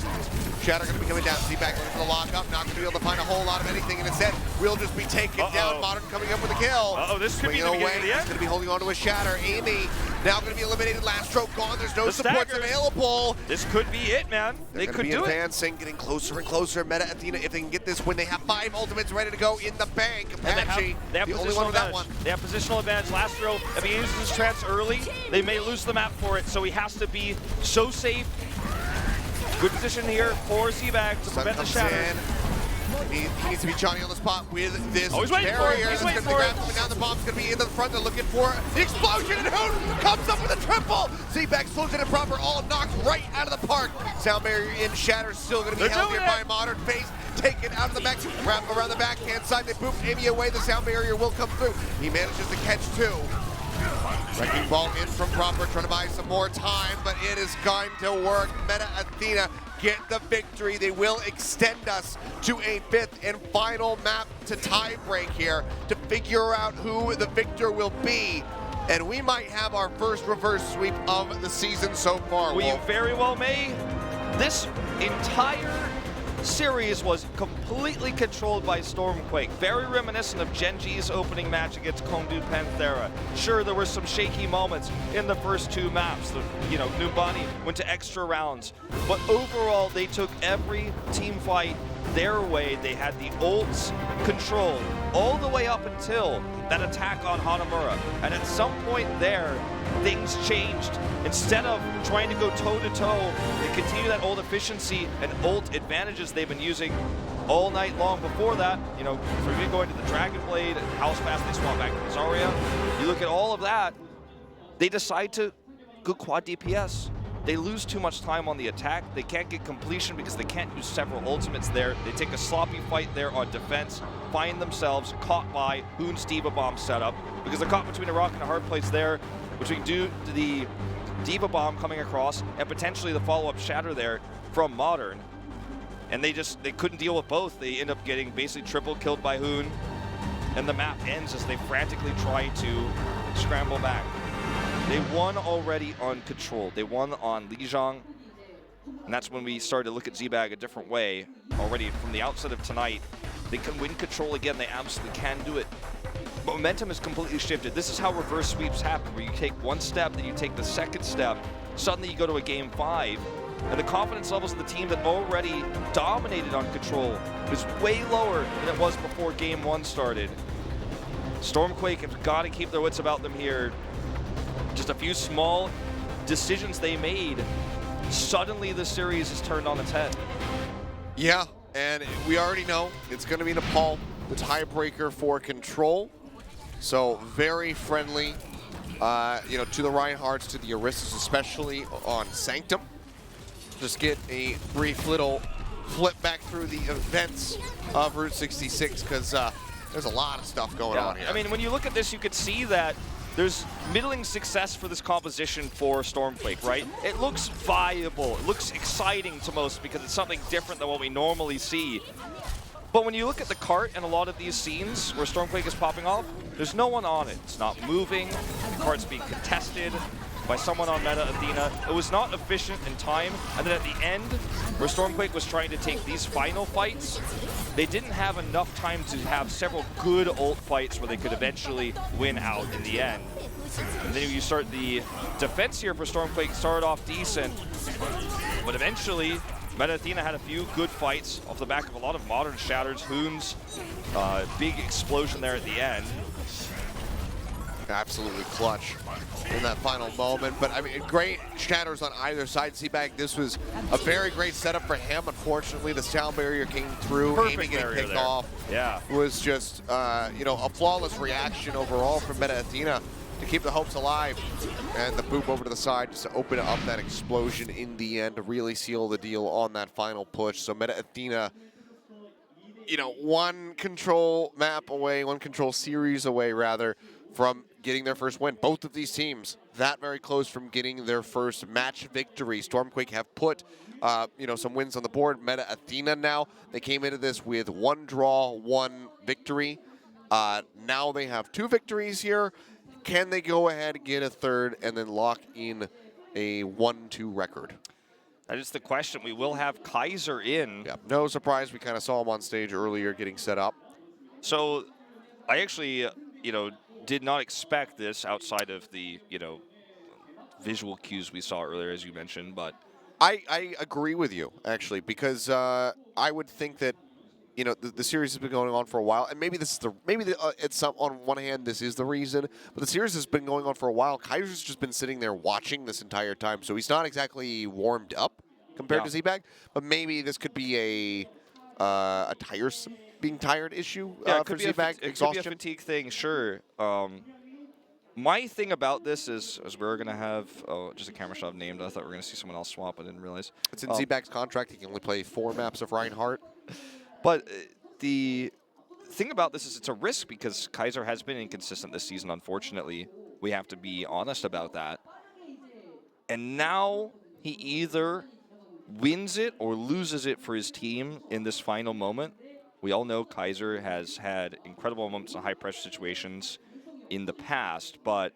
Shatter going to be coming down. Z-Bag looking for the lockup. Not going to be able to find a whole lot of anything. And instead, we'll just be taken down. Modern coming up with a kill. This could be the beginning of the end. He's going to be holding on to a Shatter. Amy now going to be eliminated. Last stroke gone. There's no supports available. This could be it, man. They could do it. Advancing, getting closer and closer. Athena, if they can get this win, they have 5 ultimates ready to go in the bank. Apache, they have the only one with that one. They have positional advantage. Lastro, if he uses his trance early, they may lose the map for it. So he has to be so safe. Good position here for Z-Bag to prevent the Shatter. He needs to be Johnny on the spot with this barrier. He's waiting for it. Coming down, the bomb's going to be into the front. They're looking for the explosion, and Hoon comes up with a triple. Z-Bag slows it in Proper, all knocked right out of the park. Sound barrier in, Shatter still going to be held here by Modern. FaZe taken out of the mech, wrap around the backhand side. They boop Amy away. The sound barrier will come through. He manages to catch 2. Wrecking ball in from Proper, trying to buy some more time, but it is going to work. Athena get the victory. They will extend us to a 5th and final map to tie break here to figure out who the victor will be. And we might have our first reverse sweep of the season so far. We very well may. This entire series was completely controlled by StormQuake. Very reminiscent of Genji's opening match against Kondu Panthera. Sure, there were some shaky moments in the first 2 maps. Numbani went to extra rounds. But overall, they took every team fight their way. They had the ults controlled all the way up until that attack on Hanamura. And at some point there, things changed. Instead of trying to go toe-to-toe, they continue that ult efficiency and ult advantages they've been using all night long. Before that, from going to the Dragon Blade and how fast they swap back to Zarya. You look at all of that, they decide to go quad DPS. They lose too much time on the attack. They can't get completion because they can't use several ultimates there. They take a sloppy fight there on defense, find themselves caught by Hoon's Diva Bomb setup because they're caught between a rock and a hard place there, between due to the Diva Bomb coming across and potentially the follow-up Shatter there from Modern. And they couldn't deal with both. They end up getting basically triple killed by Hoon, and the map ends as they frantically try to scramble back. They won already on Control. They won on Lijiang, and that's when we started to look at Zbag a different way. Already from the outset of tonight, they can win Control again. They absolutely can do it. Momentum has completely shifted. This is how reverse sweeps happen, where you take one step, then you take the second step. Suddenly you go to a game 5, and the confidence levels of the team that already dominated on Control is way lower than it was before game 1 started. StormQuake have got to keep their wits about them here. Just a few small decisions they made, suddenly the series is turned on its head. Yeah, and we already know it's going to be Nepal, the tiebreaker for Control. So very friendly, to the Reinhardts, to the Aristas, especially on Sanctum. Just get a brief little flip back through the events of Route 66 because there's a lot of stuff going on here. I mean, when you look at this, you could see that there's middling success for this composition for StormQuake, right? It looks viable, it looks exciting to most because it's something different than what we normally see. But when you look at the cart and a lot of these scenes where StormQuake is popping off, there's no one on it. It's not moving, the cart's being contested by someone on meta Athena. It was not efficient in time, and then at the end, where StormQuake was trying to take these final fights, they didn't have enough time to have several good ult fights where they could eventually win out in the end. And then you start the defense here for StormQuake, started off decent, but eventually, Meta Athena had a few good fights off the back of a lot of Modern Shatters, Hoons, big explosion there at the end. Absolutely clutch in that final moment. But I mean, great Shatters on either side. Zbag, this was a very great setup for him. Unfortunately, the sound barrier came through. Perfect aiming and picked off. Yeah. Was just, a flawless reaction overall from Meta Athena to keep the hopes alive. And the boop over to the side just to open up that explosion in the end to really seal the deal on that final push. So Meta Athena, one Control map away, one Control series away, rather, from getting their first win. Both of these teams that very close from getting their first match victory. StormQuake have put, some wins on the board. Meta Athena now, they came into this with 1 draw, 1 victory. Now they have 2 victories here. Can they go ahead and get a third and then lock in a 1-2 record? That is the question. We will have Kaiser in. Yeah, no surprise. We kind of saw him on stage earlier getting set up. So I actually, did not expect this outside of the, visual cues we saw earlier, as you mentioned, but I agree with you, actually, because I would think that, the series has been going on for a while, and maybe this is on one hand, this is the reason, but the series has been going on for a while. Kaiser's just been sitting there watching this entire time, so he's not exactly warmed up compared to Zbag, but maybe this could be a being tired issue for Zbag. It could be a fatigue thing, sure. My thing about this is we're going to have just a camera shot named. I thought we were going to see someone else swap. I didn't realize. It's in Zbag's contract. He can only play 4 maps of Reinhardt. But the thing about this is it's a risk because Kaiser has been inconsistent this season, unfortunately. We have to be honest about that. And now he either wins it or loses it for his team in this final moment. We all know Kaiser has had incredible moments in high-pressure situations in the past, but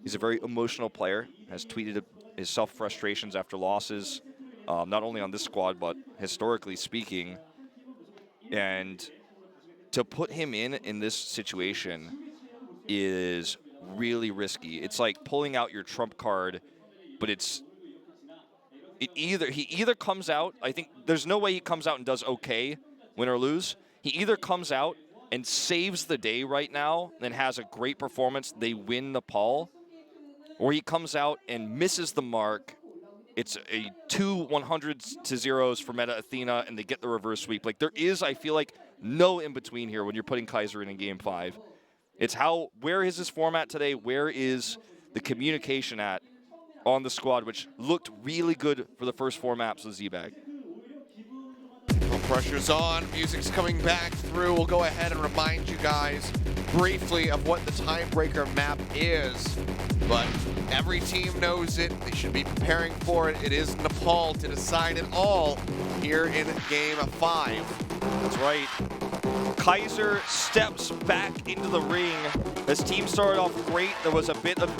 he's a very emotional player, has tweeted his self-frustrations after losses. not only on this squad, but historically speaking. And to put him in this situation is really risky. It's like pulling out your trump card, but he either comes out, I think there's no way he comes out and does okay, win or lose. He either comes out and saves the day right now and has a great performance, they win Nepal, or he comes out and misses the mark. It's a 2 100s to 0s for Meta Athena, and they get the reverse sweep. Like, there is, I feel like, no in-between here when you're putting Kaiser in Game 5. It's where is his format today? Where is the communication at on the squad, which looked really good for the first 4 maps with Z-Bag. Pressure's on, music's coming back through. We'll go ahead and remind you guys briefly of what the tiebreaker map is, but every team knows it. They should be preparing for it. It is Nepal to decide it all here in Game 5. That's right. Kaiser steps back into the ring. This team started off great. There was a bit of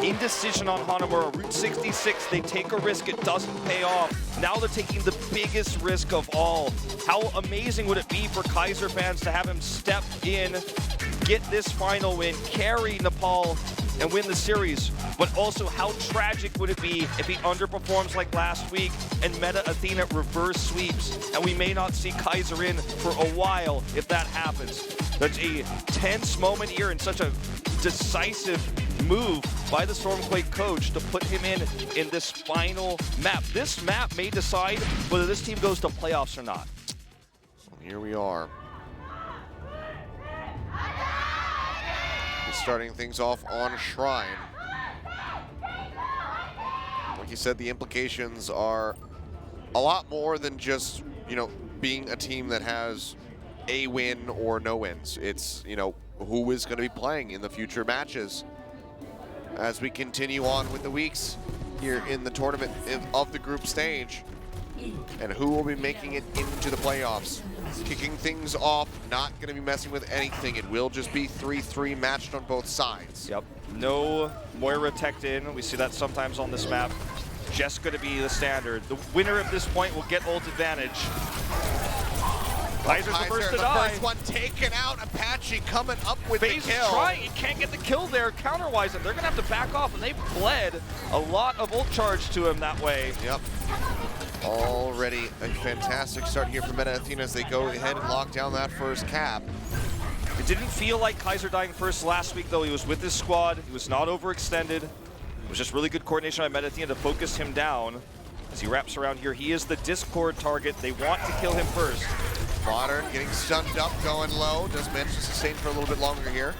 indecision on Hanamura. Route 66, they take a risk. It doesn't pay off. Now they're taking the biggest risk of all. How amazing would it be for Kaiser fans to have him step in, get this final win, carry Nepal, and win the series? But also, how tragic would it be if he underperforms like last week and Meta Athena reverse sweeps, and we may not see Kaiser in for a while if that happens. That's a tense moment here and such a decisive move by the StormQuake coach to put him in this final map. This map may decide whether this team goes to playoffs or not. Here we are. Starting things off on Shrine. Like you said, the implications are a lot more than just, you know, being a team that has a win or no wins. It's, you know, who is going to be playing in the future matches as we continue on with the weeks here in the tournament of the group stage, and who will be making it into the playoffs. Kicking things off, not going to be messing with anything. It will just be 3-3 matched on both sides. Yep. No Moira teched in. We see that sometimes on this map. Just going to be the standard. The winner at this point will get ult advantage. Kaiser's the first to die. First one taken out. Apache coming up with the kill. Trying. He can't get the kill there counter-wise, and they're going to have to back off, and they've bled a lot of ult charge to him that way. Yep. Already a fantastic start here for Meta Athena as they go ahead and lock down that first cap. It didn't feel like Kaiser dying first last week, though. He was with his squad. He was not overextended. It was just really good coordination by Meta Athena to focus him down. As he wraps around here, he is the Discord target. They want to kill him first. Modern getting stunned up, going low. Does manage to sustain for a little bit longer here.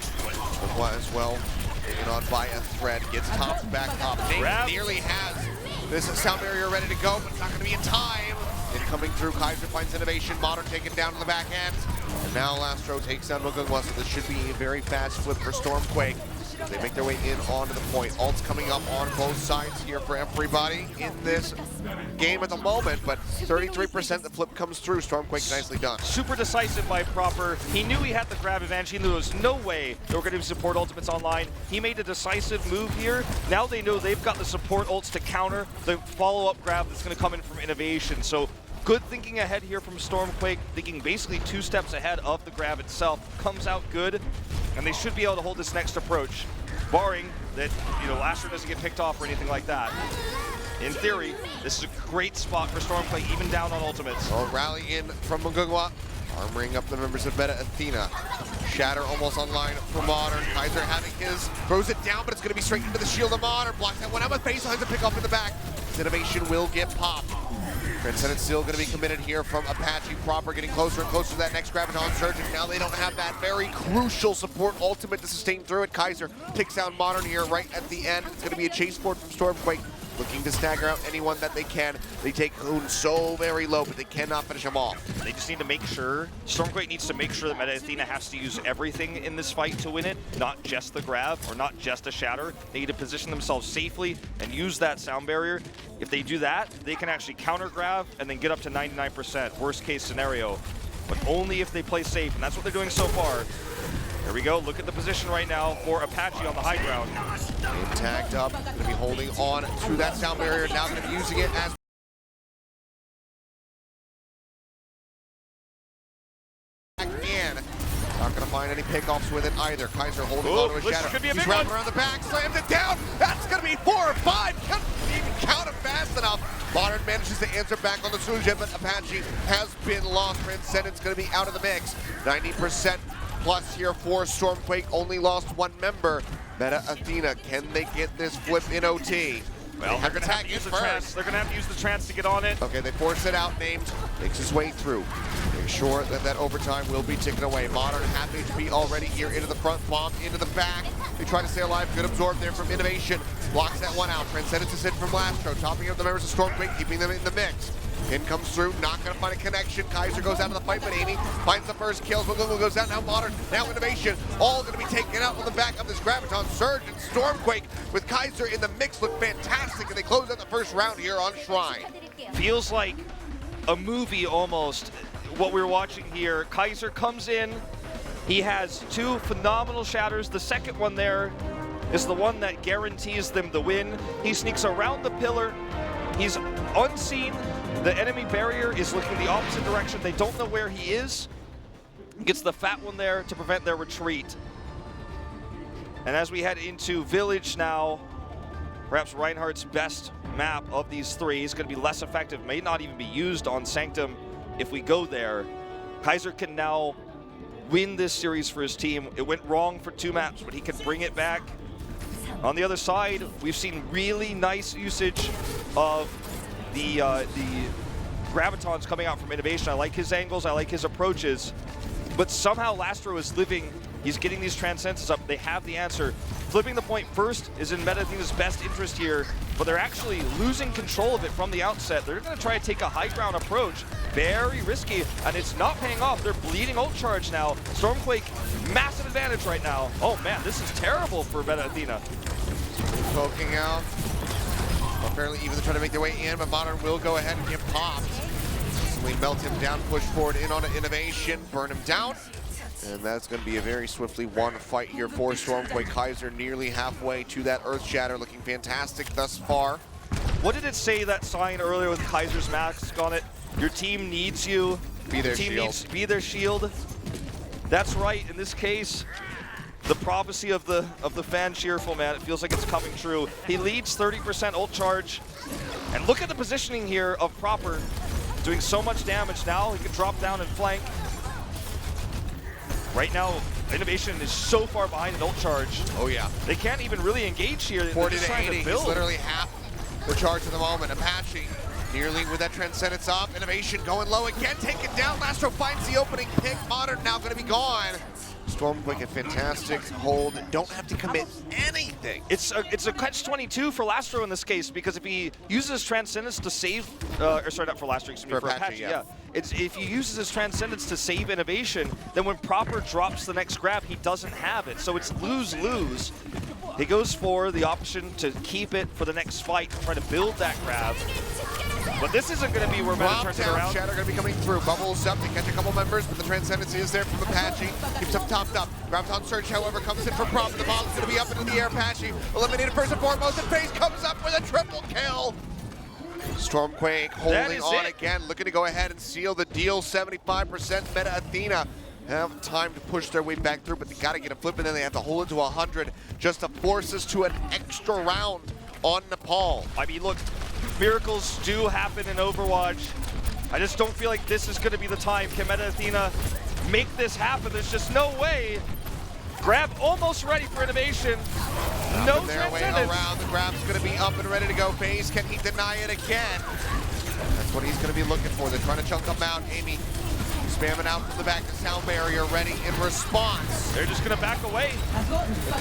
As well, taken on by a thread. Gets topped back up. Nate nearly has this sound barrier ready to go, but it's not going to be in time. And coming through, Kaiser finds innovation. Modern taken down to the back end. And now Lastro takes down Mugungwa, so this should be a very fast flip for StormQuake. They make their way in onto the point. Ults coming up on both sides here for everybody in this game at the moment, but 33% the flip comes through. StormQuake nicely done. Super decisive by Proper. He knew he had the grab advantage. He knew there was no way they were going to support ultimates online. He made a decisive move here. Now they know they've got the support ults to counter the follow-up grab that's going to come in from innovation. So good thinking ahead here from StormQuake, thinking basically 2 steps ahead of the grab itself. Comes out good, and they should be able to hold this next approach, barring that, you know, Lastro doesn't get picked off or anything like that. In theory, this is a great spot for StormQuake, even down on ultimates. Oh, rally in from Mugungwa, armoring up the members of Meta Athena. Shatter almost online for Modern. Kaiser having his, throws it down, but it's going to be straight into the shield of Modern. Blocks that one out with face, has to pick up in the back. His innovation will get popped. Transcendence still going to be committed here from Apache. Proper getting closer and closer to that next Graviton Surge, and now they don't have that very crucial support ultimate to sustain through it. Kaiser takes down Modern here right at the end. It's going to be a chase board from StormQuake, looking to stagger out anyone that they can. They take Hoon so very low, but they cannot finish him off. They just need to make sure, StormQuake needs to make sure that Meta Athena has to use everything in this fight to win it, not just the grab or not just a shatter. They need to position themselves safely and use that sound barrier. If they do that, they can actually counter grab and then get up to 99%, worst case scenario. But only if they play safe, and that's what they're doing so far. Here we go, look at the position right now for Apache on the high ground. Tagged up, going to be holding on to that sound barrier, now going to be using it as find any pickoffs with it either. Kaiser holding on to his shadow. Could be a He's big wrapping one. around the back, slams it down. That's going to be 4 or 5. Couldn't even count him fast enough. Modern manages to answer back on the Suja, but Apache has been lost. Transcendence going to be out of the mix. 90% plus here for StormQuake. Only lost 1 member. Meta Athena, can they get this flip in OT? Well, they're going to have to use the trance. They're going to have to use the trance to get on it. Okay, they force it out. Named makes his way through. Make sure that that overtime will be taken away. Modern half HP already here into the front, bomb into the back. They try to stay alive. Good absorb there from Innovation. Blocks that one out. Transcendence is hit from Lastro. Topping up the members of StormQuake, keeping them in the mix. In comes through, not going to find a connection. Kaiser goes out of the fight, but Amy finds the first kills. Google goes out, now Modern, now Innovation. All going to be taken out on the back of this Graviton Surge. And StormQuake with Kaiser in the mix look fantastic, and they close out the first round here on Shrine. Feels like a movie almost, what we're watching here. Kaiser comes in, he has 2 phenomenal shatters. The second one there is the one that guarantees them the win. He sneaks around the pillar, he's unseen. The enemy barrier is looking the opposite direction. They don't know where he is. Gets the fat one there to prevent their retreat. And as we head into Village now, perhaps Reinhardt's best map of these 3 is going to be less effective, may not even be used on Sanctum if we go there. Kaiser can now win this series for his team. It went wrong for 2 maps, but he can bring it back. On the other side, we've seen really nice usage of the Gravitons coming out from Innovation. I like his angles, I like his approaches, but somehow Lastro is living. He's getting these Transcendences up. They have the answer. Flipping the point first is in Meta Athena's best interest here, but they're actually losing control of it from the outset. They're going to try to take a high ground approach. Very risky, and it's not paying off. They're bleeding ult charge now. StormQuake, massive advantage right now. Oh man, this is terrible for Meta Athena. Poking out. Apparently even trying to make their way in, but Modern will go ahead and get popped. We melt him down, push forward in on an Innovation, burn him down. And that's going to be a very swiftly won fight here for StormQuake. Kaiser nearly halfway to that Earth Shatter, looking fantastic thus far. What did it say, that sign earlier with Kaiser's mask on it? Your team needs you. Be their team shield. Needs to be their shield. That's right, in this case, the prophecy of the fan cheerful, man. It feels like it's coming true. He leads 30% ult charge. And look at the positioning here of Proper. Doing so much damage now, he can drop down and flank. Right now, Innovation is so far behind in ult charge. Oh yeah. They can't even really engage here. 40 to 80, he's literally half the charge at the moment. Apache nearly with that Transcendence up. Innovation going low again, taken down. Lastro finds the opening pick. Modern now gonna be gone. StormQuake a fantastic hold. Don't have to commit anything. It's a catch-22 for Lastro in this case, because if he uses Transcendence to save, or sorry, not for Lastro, excuse me, for Apache, yeah. If he uses his Transcendence to save Innovation, then when Proper drops the next grab, he doesn't have it. So it's lose-lose. He goes for the option to keep it for the next fight, try to build that grab. But this isn't going to be where Meta turns it around. Shatter going to be coming through. Bubbles up to catch a couple members, but the Transcendence is there from Apache. Keeps them topped up. Graviton Surge, however, comes in for Proper. The bomb's going to be up into the air. Apache eliminated first and foremost, and FaZe comes up with a triple kill. StormQuake holding on again, looking to go ahead and seal the deal. 75%. Meta Athena have time to push their way back through, but they got to get a flip, and then they have to hold it to 100 just to force us to an extra round on Nepal. I mean, look, miracles do happen in Overwatch. I just don't feel like this is going to be the time. Can Meta Athena make this happen? There's just no way. Grab almost ready for Innovation. No Transcendence. Around. The grab's going to be up and ready to go. FaZe, can he deny it again? That's what he's going to be looking for. They're trying to chunk him out. Amy spamming out from the back, the sound barrier ready in response. They're just going to back away.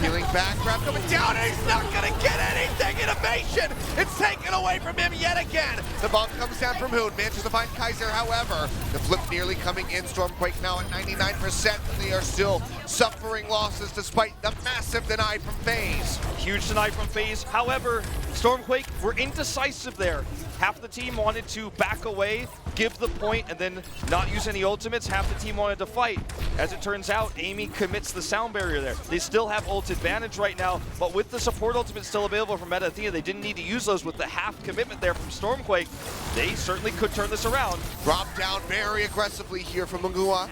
Peeling back, grab coming down, and he's not going to get anything. Innovation, it's taken away from him yet again. The bomb comes down from Hoon, manages to find Kaiser, however. The flip nearly coming in. StormQuake now at 99%, and they are still suffering losses despite the massive deny from FaZe. Huge deny from FaZe. However, StormQuake were indecisive there. Half the team wanted to back away, give the point, and then not use any ultimates. Half the team wanted to fight. As it turns out, Amy commits the sound barrier there. They still have ult advantage right now, but with the support ultimate still available from Meta Athena, they didn't need to use those. With the half commitment there from StormQuake, they certainly could turn this around. Drop down very aggressively here from Mungua.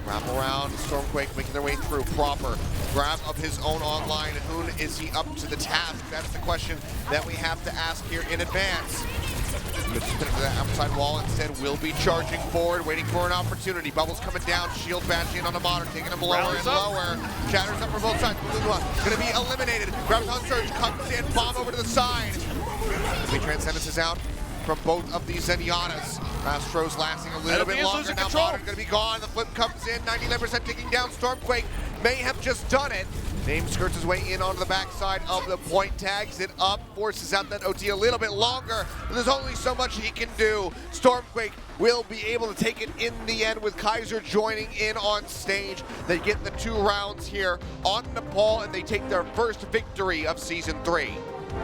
Wrap around, StormQuake making their way through. Proper grab of his own online. Hoon, is he up to the task? That's the question that we have to ask here in advance. Just put it to that outside wall instead. Will be charging forward, waiting for an opportunity. Bubbles coming down, shield bashing in on the modern, taking him lower and lower. Shatters up for both sides. Gonna be eliminated. Grabs on Surge, comes in, bomb over to the side. The Transcendence is out from both of these Zenyatta's. Astro's lasting a little bit longer. Now Modern gonna be gone. The flip comes in, 99% taking down StormQuake. May have just done it. Name skirts his way in onto the backside of the point, tags it up, forces out that OT a little bit longer, but there's only so much he can do. StormQuake will be able to take it in the end with Kaiser joining in on stage. They get the 2 rounds here on Nepal, and they take their first victory of Season 3.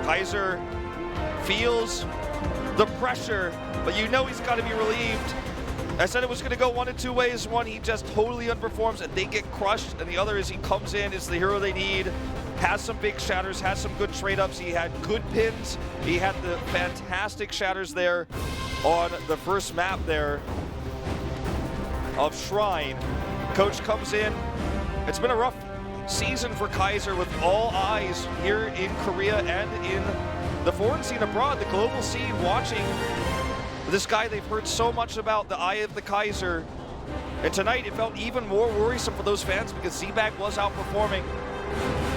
Kaiser feels the pressure, but you know he's got to be relieved. I said it was going to go one of 2 ways. One, he just totally underperforms and they get crushed, and the other is he comes in, is the hero they need, has some big shatters, has some good trade-ups. He had good pins. He had the fantastic shatters there on the first map there of Shrine. Coach comes in. It's been a rough season for Kaiser with all eyes here in Korea and in the foreign scene abroad, the global scene, watching this guy they've heard so much about, the Eye of the Kaiser. And tonight it felt even more worrisome for those fans because Z-Bag was outperforming.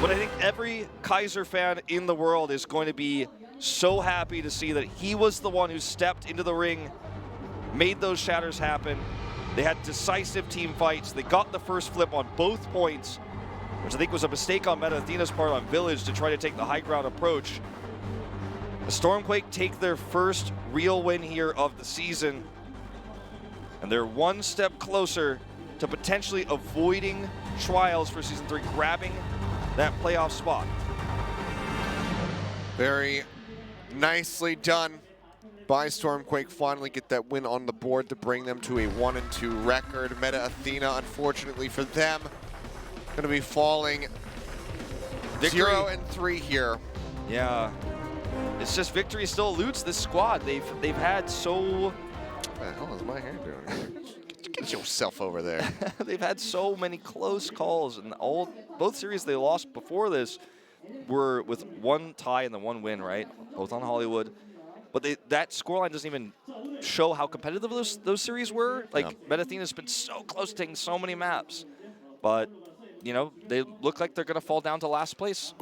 But I think every Kaiser fan in the world is going to be so happy to see that he was the one who stepped into the ring, made those shatters happen. They had decisive team fights. They got the first flip on both points, which I think was a mistake on Meta Athena's part on Village to try to take the high ground approach. The StormQuake take their first real win here of the season, and they're one step closer to potentially avoiding trials for Season 3, grabbing that playoff spot. Very nicely done by StormQuake. Finally get that win on the board to bring them to a 1-2 record. Meta Athena, unfortunately for them, going to be falling Victory. 0-3 here. Yeah. It's just victory still eludes this squad. They've had so... What the hell is my hand doing here? Get yourself over there. They've had so many close calls, and both series they lost before this were with 1 tie and the 1 win, right? Both on Hollywood. But that scoreline doesn't even show how competitive those series were. Like, yeah. Meta Athena's been so close to taking so many maps. But, you know, they look like they're going to fall down to last place.